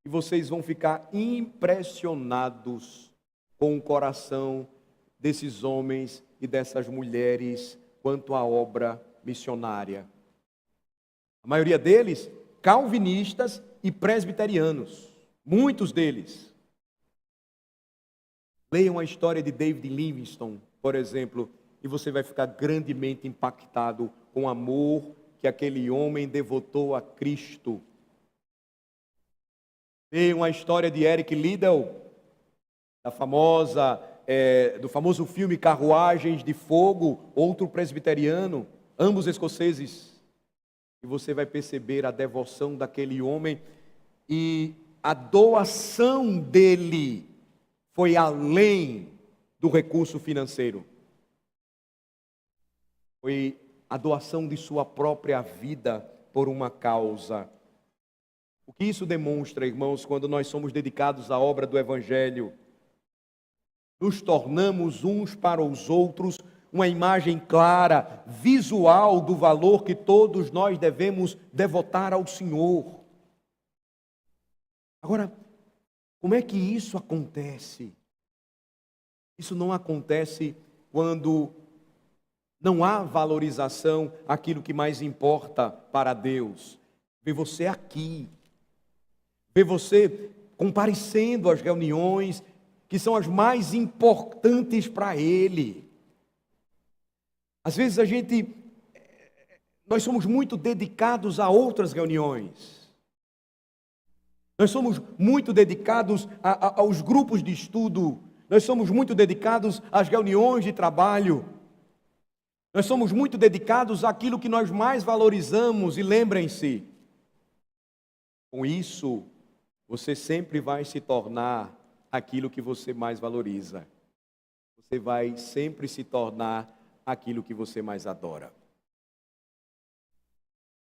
e vocês vão ficar impressionados com o coração desses homens e dessas mulheres quanto à obra missionária. A maioria deles, calvinistas e presbiterianos, muitos deles. Leiam a história de David Livingstone, por exemplo, e você vai ficar grandemente impactado com o amor que aquele homem devotou a Cristo. Leiam a história de Eric Liddell, do famoso filme Carruagens de Fogo, outro presbiteriano, ambos escoceses. E você vai perceber a devoção daquele homem e a doação dele foi além do recurso financeiro. Foi a doação de sua própria vida por uma causa. O que isso demonstra, irmãos, quando nós somos dedicados à obra do Evangelho? Nos tornamos uns para os outros uma imagem clara, visual do valor que todos nós devemos devotar ao Senhor. Agora, como é que isso acontece? Isso não acontece quando não há valorização àquilo que mais importa para Deus. Ver você aqui, ver você comparecendo às reuniões que são as mais importantes para Ele. Às vezes nós somos muito dedicados a outras reuniões. Nós somos muito dedicados aos grupos de estudo. Nós somos muito dedicados às reuniões de trabalho. Nós somos muito dedicados àquilo que nós mais valorizamos. E lembrem-se, com isso, você sempre vai se tornar aquilo que você mais valoriza. Você vai sempre se tornar aquilo que você mais adora.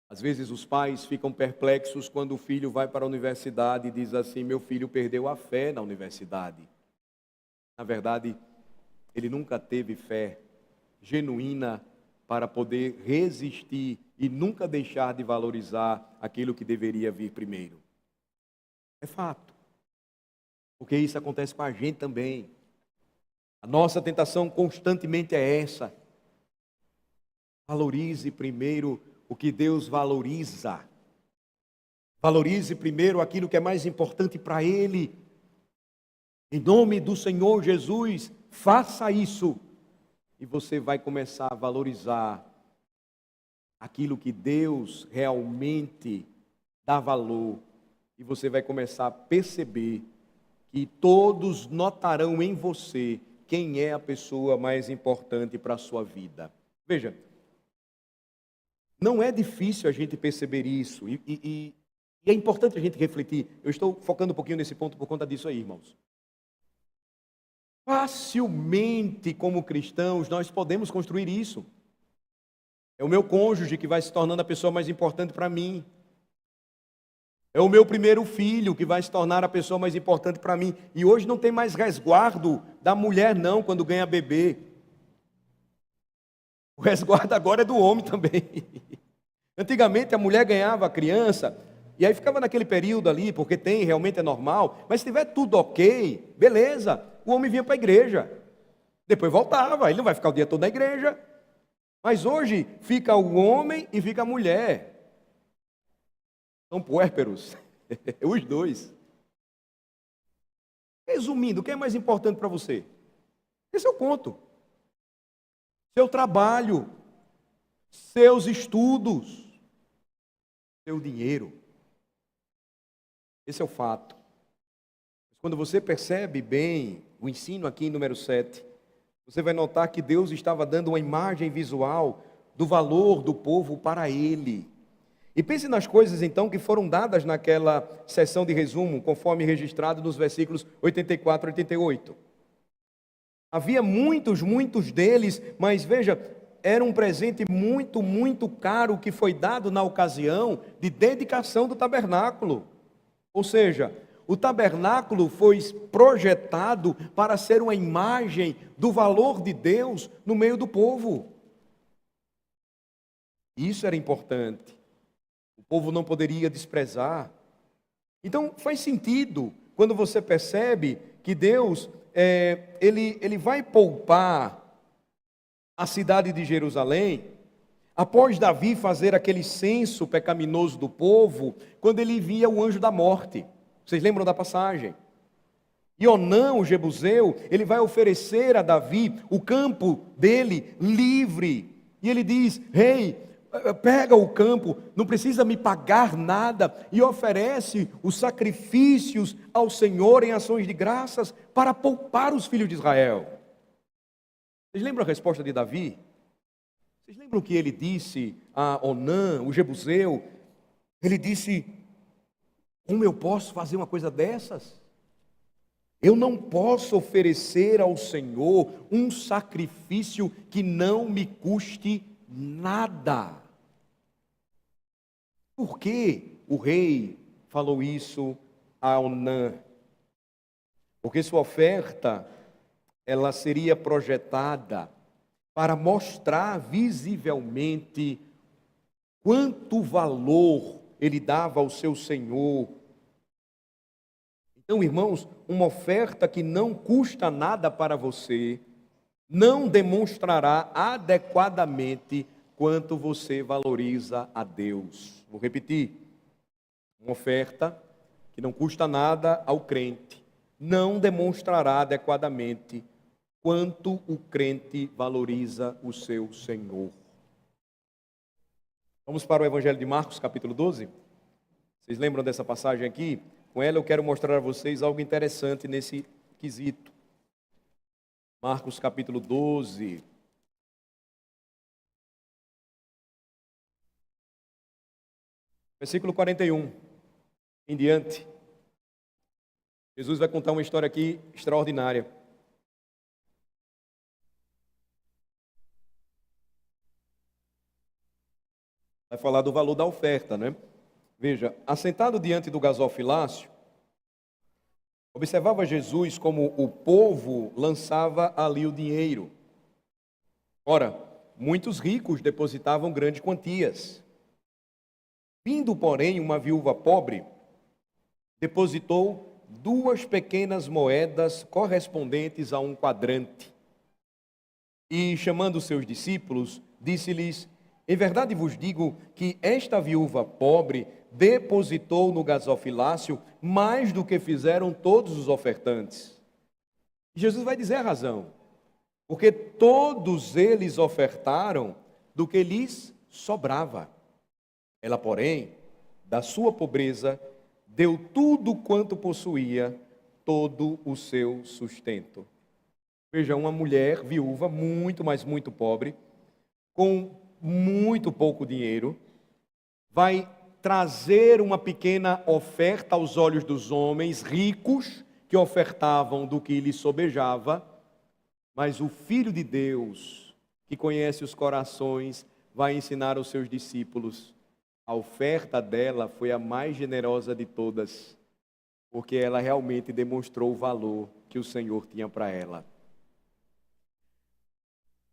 Às vezes os pais ficam perplexos quando o filho vai para a universidade e diz assim: meu filho perdeu a fé na universidade. Na verdade, ele nunca teve fé genuína para poder resistir e nunca deixar de valorizar aquilo que deveria vir primeiro. É fato. Porque isso acontece com a gente também. A nossa tentação constantemente é essa. Valorize primeiro o que Deus valoriza. Valorize primeiro aquilo que é mais importante para Ele. Em nome do Senhor Jesus, faça isso. E você vai começar a valorizar aquilo que Deus realmente dá valor. E você vai começar a perceber que todos notarão em você quem é a pessoa mais importante para a sua vida. Veja, não é difícil a gente perceber isso, e é importante a gente refletir. Eu estou focando um pouquinho nesse ponto por conta disso aí, irmãos. Facilmente, como cristãos, nós podemos construir isso. É o meu cônjuge que vai se tornando a pessoa mais importante para mim. É o meu primeiro filho que vai se tornar a pessoa mais importante para mim. E hoje não tem mais resguardo da mulher não, quando ganha bebê. O resguardo agora é do homem também. Antigamente a mulher ganhava a criança, e aí ficava naquele período ali, porque realmente é normal, mas se tiver tudo ok, beleza, o homem vinha para a igreja. Depois voltava, ele não vai ficar o dia todo na igreja. Mas hoje fica o homem e fica a mulher. São puérperos, os dois. Resumindo, o que é mais importante para você? Esse é o ponto. Seu trabalho, seus estudos, seu dinheiro. Esse é o fato. Quando você percebe bem o ensino aqui em número 7, você vai notar que Deus estava dando uma imagem visual do valor do povo para Ele. E pense nas coisas então que foram dadas naquela sessão de resumo, conforme registrado nos versículos 84 e 88. Havia muitos deles, mas veja, era um presente muito caro que foi dado na ocasião de dedicação do tabernáculo. Ou seja, o tabernáculo foi projetado para ser uma imagem do valor de Deus no meio do povo. Isso era importante. O povo não poderia desprezar. Então faz sentido quando você percebe que Deus ele vai poupar a cidade de Jerusalém, após Davi fazer aquele censo pecaminoso do povo, quando ele via o anjo da morte. Vocês lembram da passagem? E Onã, o jebuseu, ele vai oferecer a Davi o campo dele livre. E ele diz: rei, pega o campo, não precisa me pagar nada, e oferece os sacrifícios ao Senhor em ações de graças para poupar os filhos de Israel. Vocês lembram a resposta de Davi? Vocês lembram que ele disse a Onã, o jebuseu? Ele disse: como eu posso fazer uma coisa dessas? Eu não posso oferecer ao Senhor um sacrifício que não me custe nada. Por que o rei falou isso a Onã? Porque sua oferta, ela seria projetada para mostrar visivelmente quanto valor ele dava ao seu Senhor. Então, irmãos, uma oferta que não custa nada para você, não demonstrará adequadamente quanto você valoriza a Deus. Vou repetir. Uma oferta que não custa nada ao crente, não demonstrará adequadamente quanto o crente valoriza o seu Senhor. Vamos para o Evangelho de Marcos, capítulo 12. Vocês lembram dessa passagem aqui? Com ela eu quero mostrar a vocês algo interessante nesse quesito. Marcos, capítulo 12. Versículo 41 em diante. Jesus vai contar uma história aqui extraordinária. Vai falar do valor da oferta, né? Veja, assentado diante do gasofilácio, observava Jesus como o povo lançava ali o dinheiro. Ora, muitos ricos depositavam grandes quantias. Vindo, porém, uma viúva pobre, depositou 2 pequenas moedas correspondentes a um quadrante. E, chamando seus discípulos, disse-lhes: em verdade vos digo que esta viúva pobre depositou no gasofilácio mais do que fizeram todos os ofertantes. Jesus vai dizer a razão. Porque todos eles ofertaram do que lhes sobrava. Ela, porém, da sua pobreza, deu tudo quanto possuía, todo o seu sustento. Veja, uma mulher viúva, muito, mas muito pobre, com muito pouco dinheiro, vai trazer uma pequena oferta aos olhos dos homens ricos, que ofertavam do que lhes sobejava, mas o Filho de Deus, que conhece os corações, vai ensinar aos seus discípulos. A oferta dela foi a mais generosa de todas, porque ela realmente demonstrou o valor que o Senhor tinha para ela.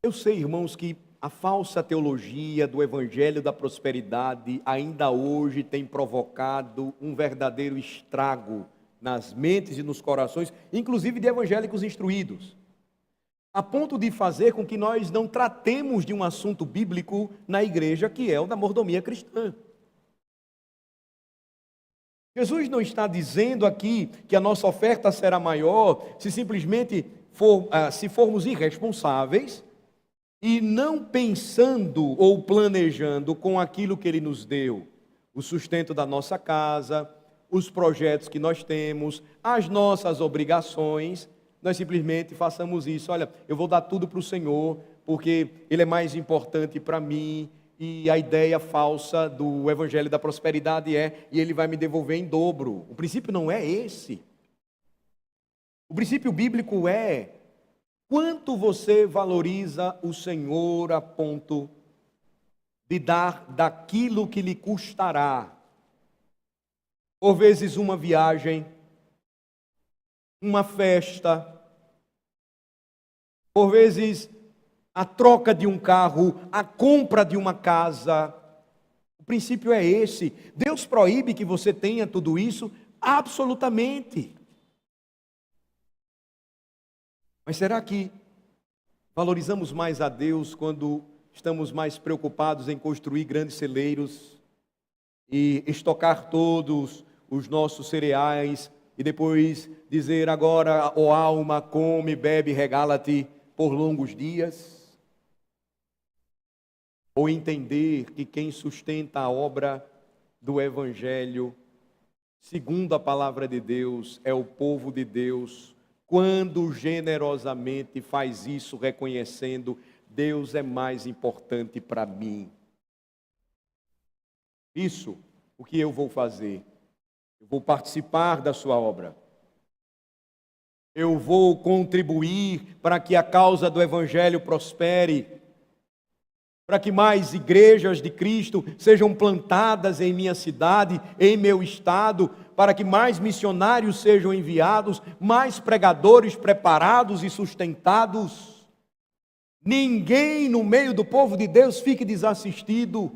Eu sei, irmãos, que a falsa teologia do Evangelho da Prosperidade ainda hoje tem provocado um verdadeiro estrago nas mentes e nos corações, inclusive de evangélicos instruídos, a ponto de fazer com que nós não tratemos de um assunto bíblico na igreja, que é o da mordomia cristã. Jesus não está dizendo aqui que a nossa oferta será maior se simplesmente se formos irresponsáveis e não pensando ou planejando com aquilo que Ele nos deu, o sustento da nossa casa, os projetos que nós temos, as nossas obrigações, nós simplesmente façamos isso. Olha, eu vou dar tudo para o Senhor, porque Ele é mais importante para mim, e a ideia falsa do Evangelho da Prosperidade e Ele vai me devolver em dobro. O princípio não é esse. O princípio bíblico é: quanto você valoriza o Senhor a ponto de dar daquilo que lhe custará, por vezes uma viagem, uma festa, por vezes a troca de um carro, a compra de uma casa. O princípio é esse. Deus proíbe que você tenha tudo isso? Absolutamente. Mas será que valorizamos mais a Deus quando estamos mais preocupados em construir grandes celeiros e estocar todos os nossos cereais e depois dizer: agora, ó alma, come, bebe, regala-te por longos dias? Ou entender que quem sustenta a obra do Evangelho, segundo a palavra de Deus, é o povo de Deus, quando generosamente faz isso, reconhecendo: Deus é mais importante para mim. Isso, o que eu vou fazer? Eu vou participar da sua obra. Eu vou contribuir para que a causa do Evangelho prospere, para que mais igrejas de Cristo sejam plantadas em minha cidade, em meu estado, para que mais missionários sejam enviados, mais pregadores preparados e sustentados. Ninguém no meio do povo de Deus fique desassistido.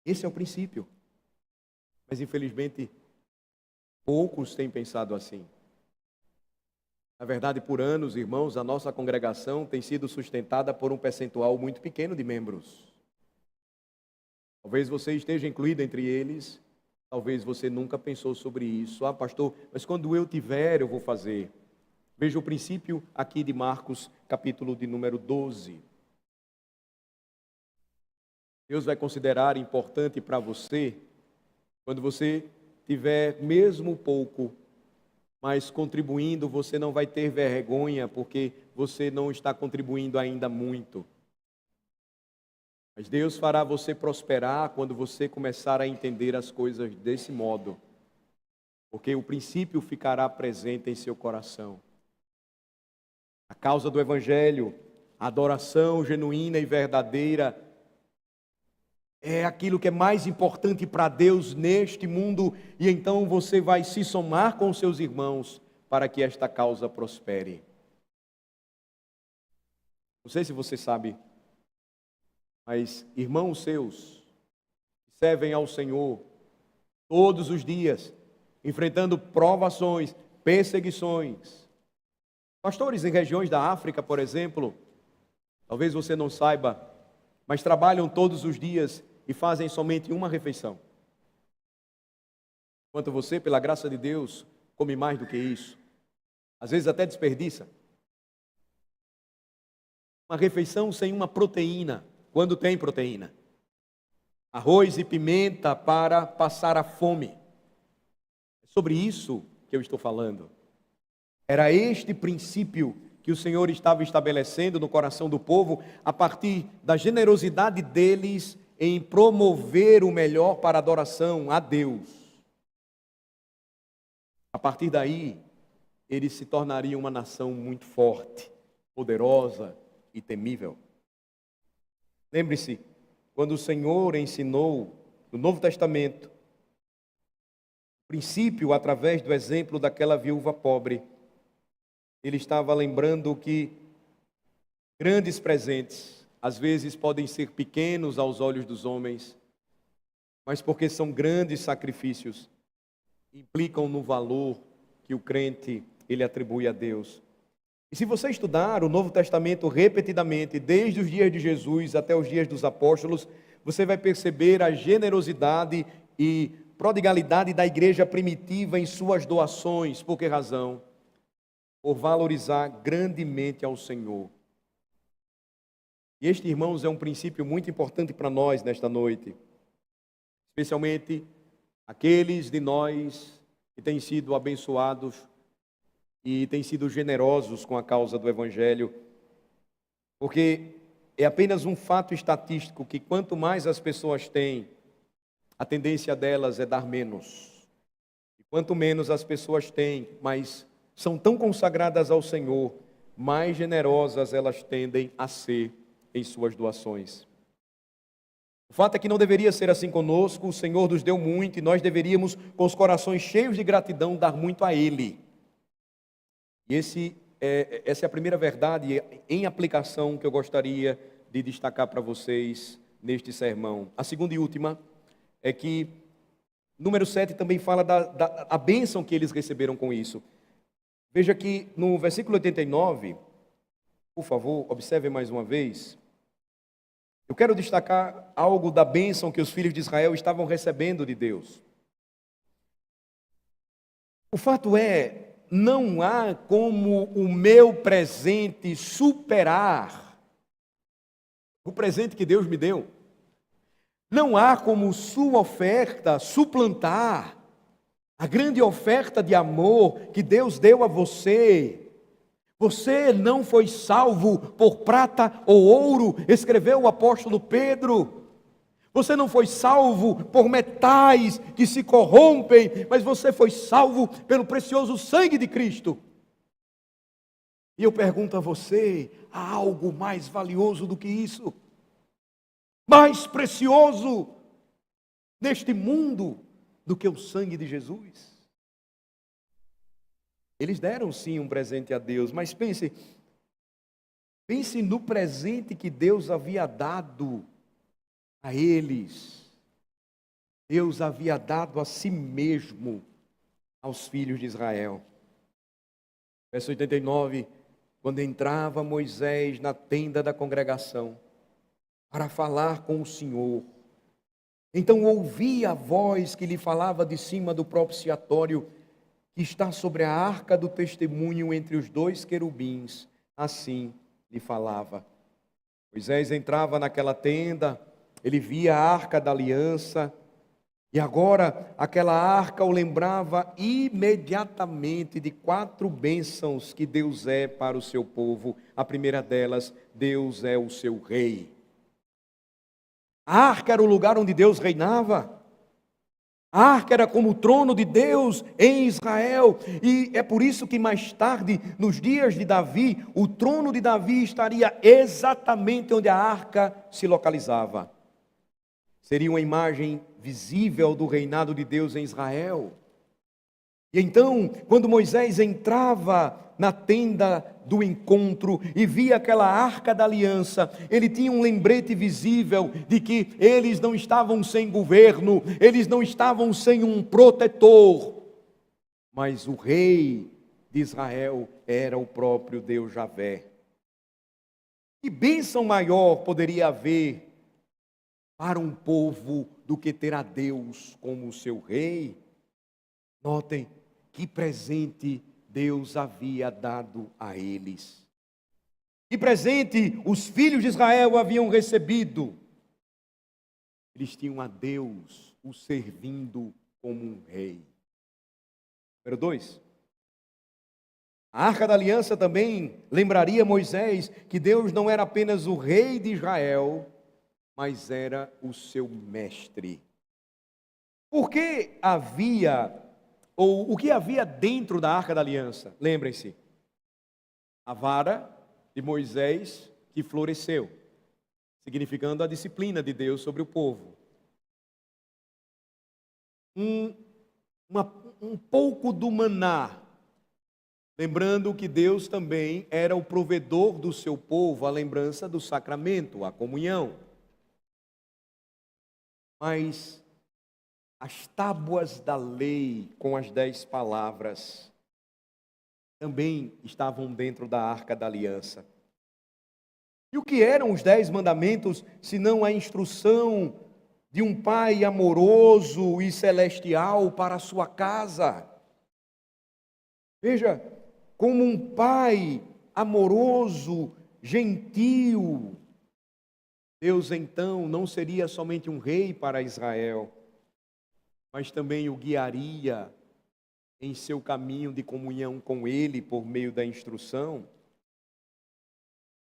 Esse é o princípio. Mas infelizmente, poucos têm pensado assim. Na verdade, por anos, irmãos, a nossa congregação tem sido sustentada por um percentual muito pequeno de membros. Talvez você esteja incluído entre eles, talvez você nunca pensou sobre isso. Ah, pastor, mas quando eu tiver, eu vou fazer. Veja o princípio aqui de Marcos, capítulo de número 12. Deus vai considerar importante para você, quando você tiver mesmo pouco, mas contribuindo, você não vai ter vergonha, porque você não está contribuindo ainda muito. Mas Deus fará você prosperar quando você começar a entender as coisas desse modo, porque o princípio ficará presente em seu coração. A causa do Evangelho, a adoração genuína e verdadeira, é aquilo que é mais importante para Deus neste mundo, e então você vai se somar com seus irmãos para que esta causa prospere. Não sei se você sabe, mas irmãos seus que servem ao Senhor todos os dias, enfrentando provações, perseguições. Pastores em regiões da África, por exemplo, talvez você não saiba, mas trabalham todos os dias e fazem somente uma refeição. Enquanto você, pela graça de Deus, come mais do que isso. Às vezes até desperdiça. Uma refeição sem uma proteína, quando tem proteína. Arroz e pimenta para passar a fome. É sobre isso que eu estou falando. Era este princípio que o Senhor estava estabelecendo no coração do povo, a partir da generosidade deles em promover o melhor para a adoração a Deus. A partir daí, eles se tornariam uma nação muito forte, poderosa e temível. Lembre-se, quando o Senhor ensinou no Novo Testamento, o princípio através do exemplo daquela viúva pobre, ele estava lembrando que grandes presentes, às vezes podem ser pequenos aos olhos dos homens, mas porque são grandes sacrifícios, implicam no valor que o crente ele atribui a Deus. E se você estudar o Novo Testamento repetidamente, desde os dias de Jesus até os dias dos apóstolos, você vai perceber a generosidade e prodigalidade da igreja primitiva em suas doações. Por que razão? Por valorizar grandemente ao Senhor. E este, irmãos, é um princípio muito importante para nós nesta noite, especialmente aqueles de nós que têm sido abençoados e têm sido generosos com a causa do Evangelho, porque é apenas um fato estatístico que quanto mais as pessoas têm, a tendência delas é dar menos. E quanto menos as pessoas têm, mas são tão consagradas ao Senhor, mais generosas elas tendem a ser em suas doações. O fato é que não deveria ser assim conosco. O Senhor nos deu muito e nós deveríamos, com os corações cheios de gratidão, dar muito a Ele. E essa é a primeira verdade em aplicação que eu gostaria de destacar para vocês neste sermão. A segunda e última é que número 7 também fala da bênção que eles receberam com isso. Veja que no versículo 89, por favor, observe mais uma vez. Eu quero destacar algo da bênção que os filhos de Israel estavam recebendo de Deus. O fato é, não há como o meu presente superar o presente que Deus me deu. Não há como sua oferta suplantar a grande oferta de amor que Deus deu a você. Você não foi salvo por prata ou ouro, escreveu o apóstolo Pedro. Você não foi salvo por metais que se corrompem, mas você foi salvo pelo precioso sangue de Cristo. E eu pergunto a você, há algo mais valioso do que isso? Mais precioso neste mundo do que o sangue de Jesus? Eles deram sim um presente a Deus, mas pense no presente que Deus havia dado a eles. Deus havia dado a si mesmo aos filhos de Israel. Verso 89, quando entrava Moisés na tenda da congregação para falar com o Senhor, então ouvia a voz que lhe falava de cima do propiciatório, que está sobre a arca do testemunho entre os dois querubins, assim lhe falava. Moisés entrava naquela tenda, ele via a arca da aliança, e agora aquela arca o lembrava imediatamente de 4 bênçãos que Deus é para o seu povo. A primeira delas, Deus é o seu rei. A arca era o lugar onde Deus reinava. A arca era como o trono de Deus em Israel, e é por isso que mais tarde, nos dias de Davi, o trono de Davi estaria exatamente onde a arca se localizava. seria uma imagem visível do reinado de Deus em Israel. E então, quando Moisés entrava na tenda do encontro e via aquela arca da aliança, ele tinha um lembrete visível de que eles não estavam sem governo, eles não estavam sem um protetor, mas o rei de Israel era o próprio Deus Javé. Que bênção maior poderia haver para um povo do que ter a Deus como seu rei? Notem que presente Deus havia dado a eles. Que presente os filhos de Israel haviam recebido. Eles tinham a Deus o servindo como um rei. Número 2. A Arca da Aliança também lembraria Moisés que Deus não era apenas o rei de Israel, mas era o seu mestre. Porque o que havia dentro da Arca da Aliança? Lembrem-se, a vara de Moisés que floresceu, significando a disciplina de Deus sobre o povo. Um pouco do maná, lembrando que Deus também era o provedor do seu povo, a lembrança do sacramento, a comunhão. Mas as tábuas da lei com as 10 palavras também estavam dentro da Arca da Aliança. E o que eram os 10 mandamentos, senão a instrução de um pai amoroso e celestial para a sua casa? Veja, como um pai amoroso, gentil, Deus então não seria somente um rei para Israel, mas também o guiaria em seu caminho de comunhão com Ele por meio da instrução.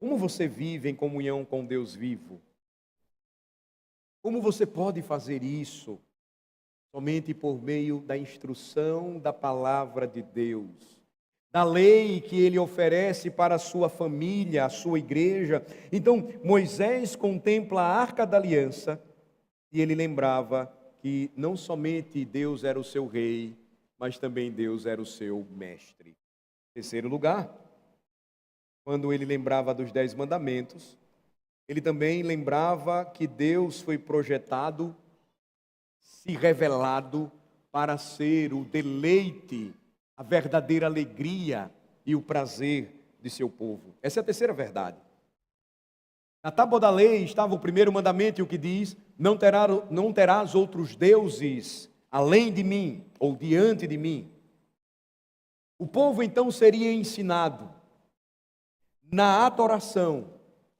Como você vive em comunhão com Deus vivo? Como você pode fazer isso? Somente por meio da instrução da palavra de Deus, da lei que Ele oferece para a sua família, a sua igreja. Então, Moisés contempla a Arca da Aliança e ele lembrava que não somente Deus era o seu rei, mas também Deus era o seu mestre. Em terceiro lugar, quando ele lembrava dos 10 mandamentos, ele também lembrava que Deus foi projetado, se revelado para ser o deleite, a verdadeira alegria e o prazer de seu povo. Essa é a terceira verdade. Na tábua da lei estava o primeiro mandamento, e o que diz: não terás outros deuses além de mim, ou diante de mim. O povo então seria ensinado na adoração,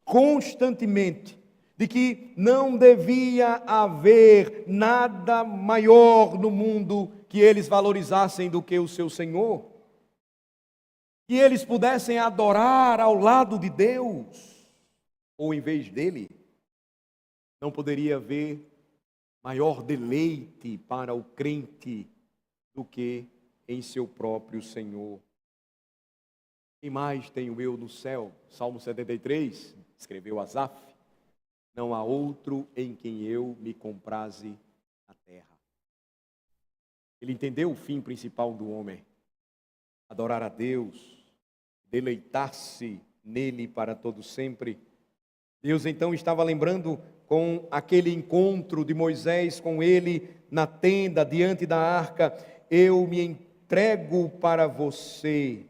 constantemente, de que não devia haver nada maior no mundo que eles valorizassem do que o seu Senhor, que eles pudessem adorar ao lado de Deus, ou em vez dele. Não poderia haver maior deleite para o crente do que em seu próprio Senhor. Quem mais tenho eu no céu? Salmo 73, escreveu Asaf: não há outro em quem eu me compraze na terra. Ele entendeu o fim principal do homem: adorar a Deus, deleitar-se nele para todo sempre. Deus então estava lembrando com aquele encontro de Moisés com ele na tenda diante da arca: eu me entrego para você,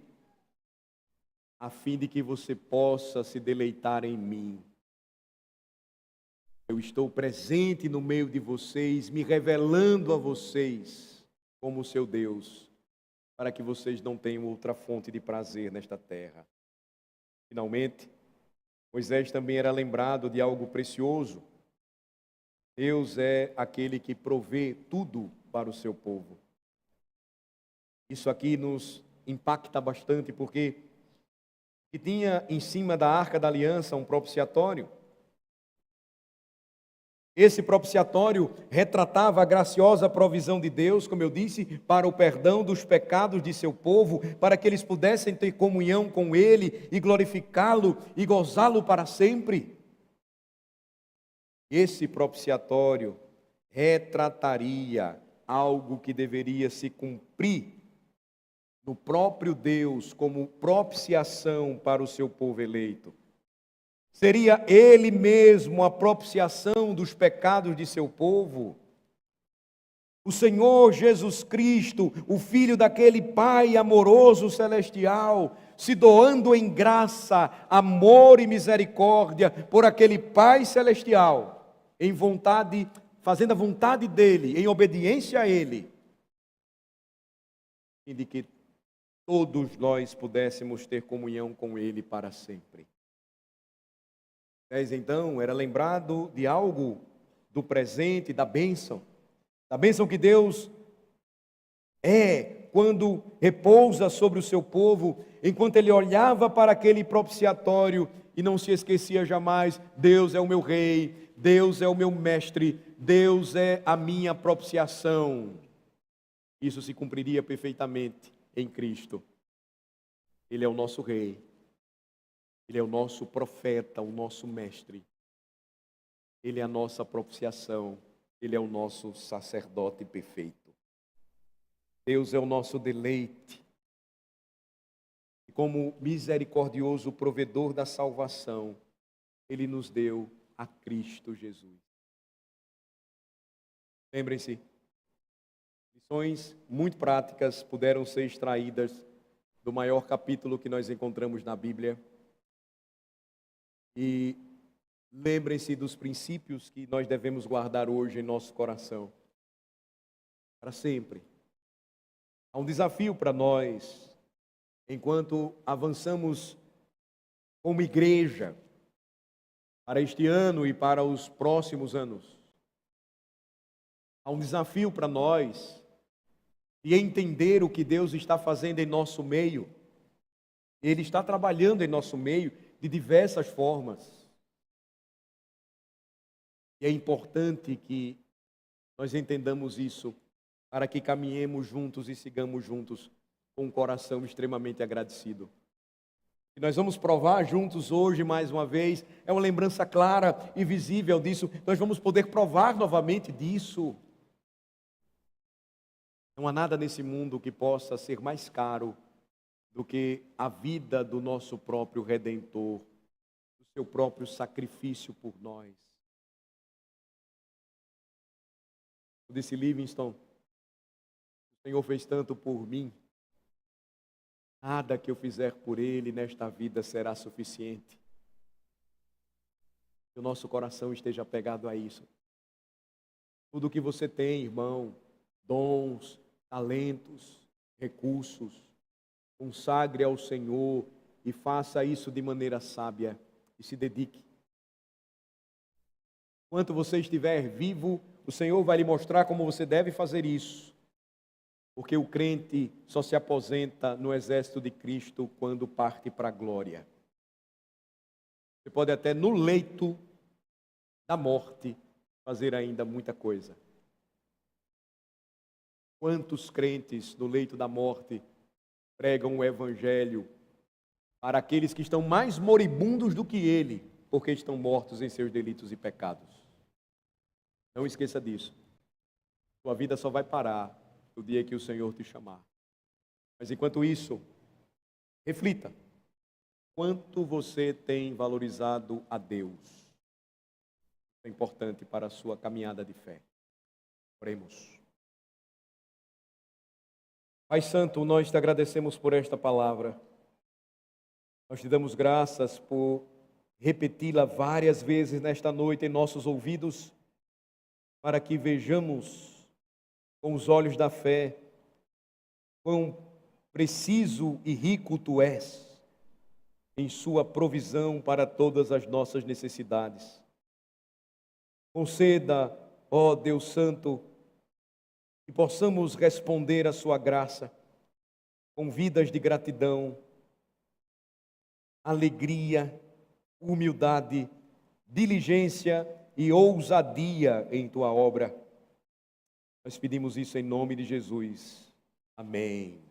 a fim de que você possa se deleitar em mim. Eu estou presente no meio de vocês, me revelando a vocês como seu Deus, para que vocês não tenham outra fonte de prazer nesta terra. Finalmente, Moisés também era lembrado de algo precioso. Deus é aquele que provê tudo para o seu povo. Isso aqui nos impacta bastante, porque tinha em cima da Arca da Aliança um propiciatório. Esse propiciatório retratava a graciosa provisão de Deus, como eu disse, para o perdão dos pecados de seu povo, para que eles pudessem ter comunhão com Ele e glorificá-lo e gozá-lo para sempre. Esse propiciatório retrataria algo que deveria se cumprir no próprio Deus como propiciação para o seu povo eleito. Seria Ele mesmo a propiciação dos pecados de seu povo. O Senhor Jesus Cristo, o Filho daquele Pai amoroso celestial, se doando em graça, amor e misericórdia por aquele Pai celestial, em vontade, fazendo a vontade dEle, em obediência a Ele, e de que todos nós pudéssemos ter comunhão com Ele para sempre. Então, era lembrado de algo do presente, da bênção que Deus é quando repousa sobre o seu povo, enquanto ele olhava para aquele propiciatório e não se esquecia jamais: Deus é o meu rei, Deus é o meu mestre, Deus é a minha propiciação. Isso se cumpriria perfeitamente em Cristo. Ele é o nosso rei, Ele é o nosso profeta, o nosso mestre, Ele é a nossa propiciação, Ele é o nosso sacerdote perfeito. Deus é o nosso deleite. E como misericordioso provedor da salvação, Ele nos deu a Cristo Jesus. Lembrem-se, lições muito práticas puderam ser extraídas do maior capítulo que nós encontramos na Bíblia. E lembrem-se dos princípios que nós devemos guardar hoje em nosso coração, para sempre. Há um desafio para nós, enquanto avançamos como igreja, para este ano e para os próximos anos. Há um desafio para nós de entender o que Deus está fazendo em nosso meio. Ele está trabalhando em nosso meio de diversas formas. E é importante que nós entendamos isso, para que caminhemos juntos e sigamos juntos com um coração extremamente agradecido. E nós vamos provar juntos hoje, mais uma vez, é uma lembrança clara e visível disso. Nós vamos poder provar novamente disso. Não há nada nesse mundo que possa ser mais caro do que a vida do nosso próprio Redentor, do seu próprio sacrifício por nós. Disse Livingstone: o Senhor fez tanto por mim, nada que eu fizer por Ele nesta vida será suficiente. Que o nosso coração esteja apegado a isso. Tudo que você tem, irmão, dons, talentos, recursos, consagre ao Senhor e faça isso de maneira sábia e se dedique. Enquanto você estiver vivo, o Senhor vai lhe mostrar como você deve fazer isso. Porque o crente só se aposenta no exército de Cristo quando parte para a glória. Você pode até no leito da morte fazer ainda muita coisa. Quantos crentes no leito da morte pregam o evangelho para aqueles que estão mais moribundos do que ele, porque estão mortos em seus delitos e pecados? Não esqueça disso. Sua vida só vai parar no dia que o Senhor te chamar. Mas enquanto isso, reflita. Quanto você tem valorizado a Deus? Isso é importante para a sua caminhada de fé. Oremos. Pai Santo, nós te agradecemos por esta palavra. Nós te damos graças por repeti-la várias vezes nesta noite em nossos ouvidos, para que vejamos com os olhos da fé quão preciso e rico tu és em sua provisão para todas as nossas necessidades. Conceda, ó Deus Santo, que possamos responder à sua graça com vidas de gratidão, alegria, humildade, diligência e ousadia em tua obra. Nós pedimos isso em nome de Jesus. Amém.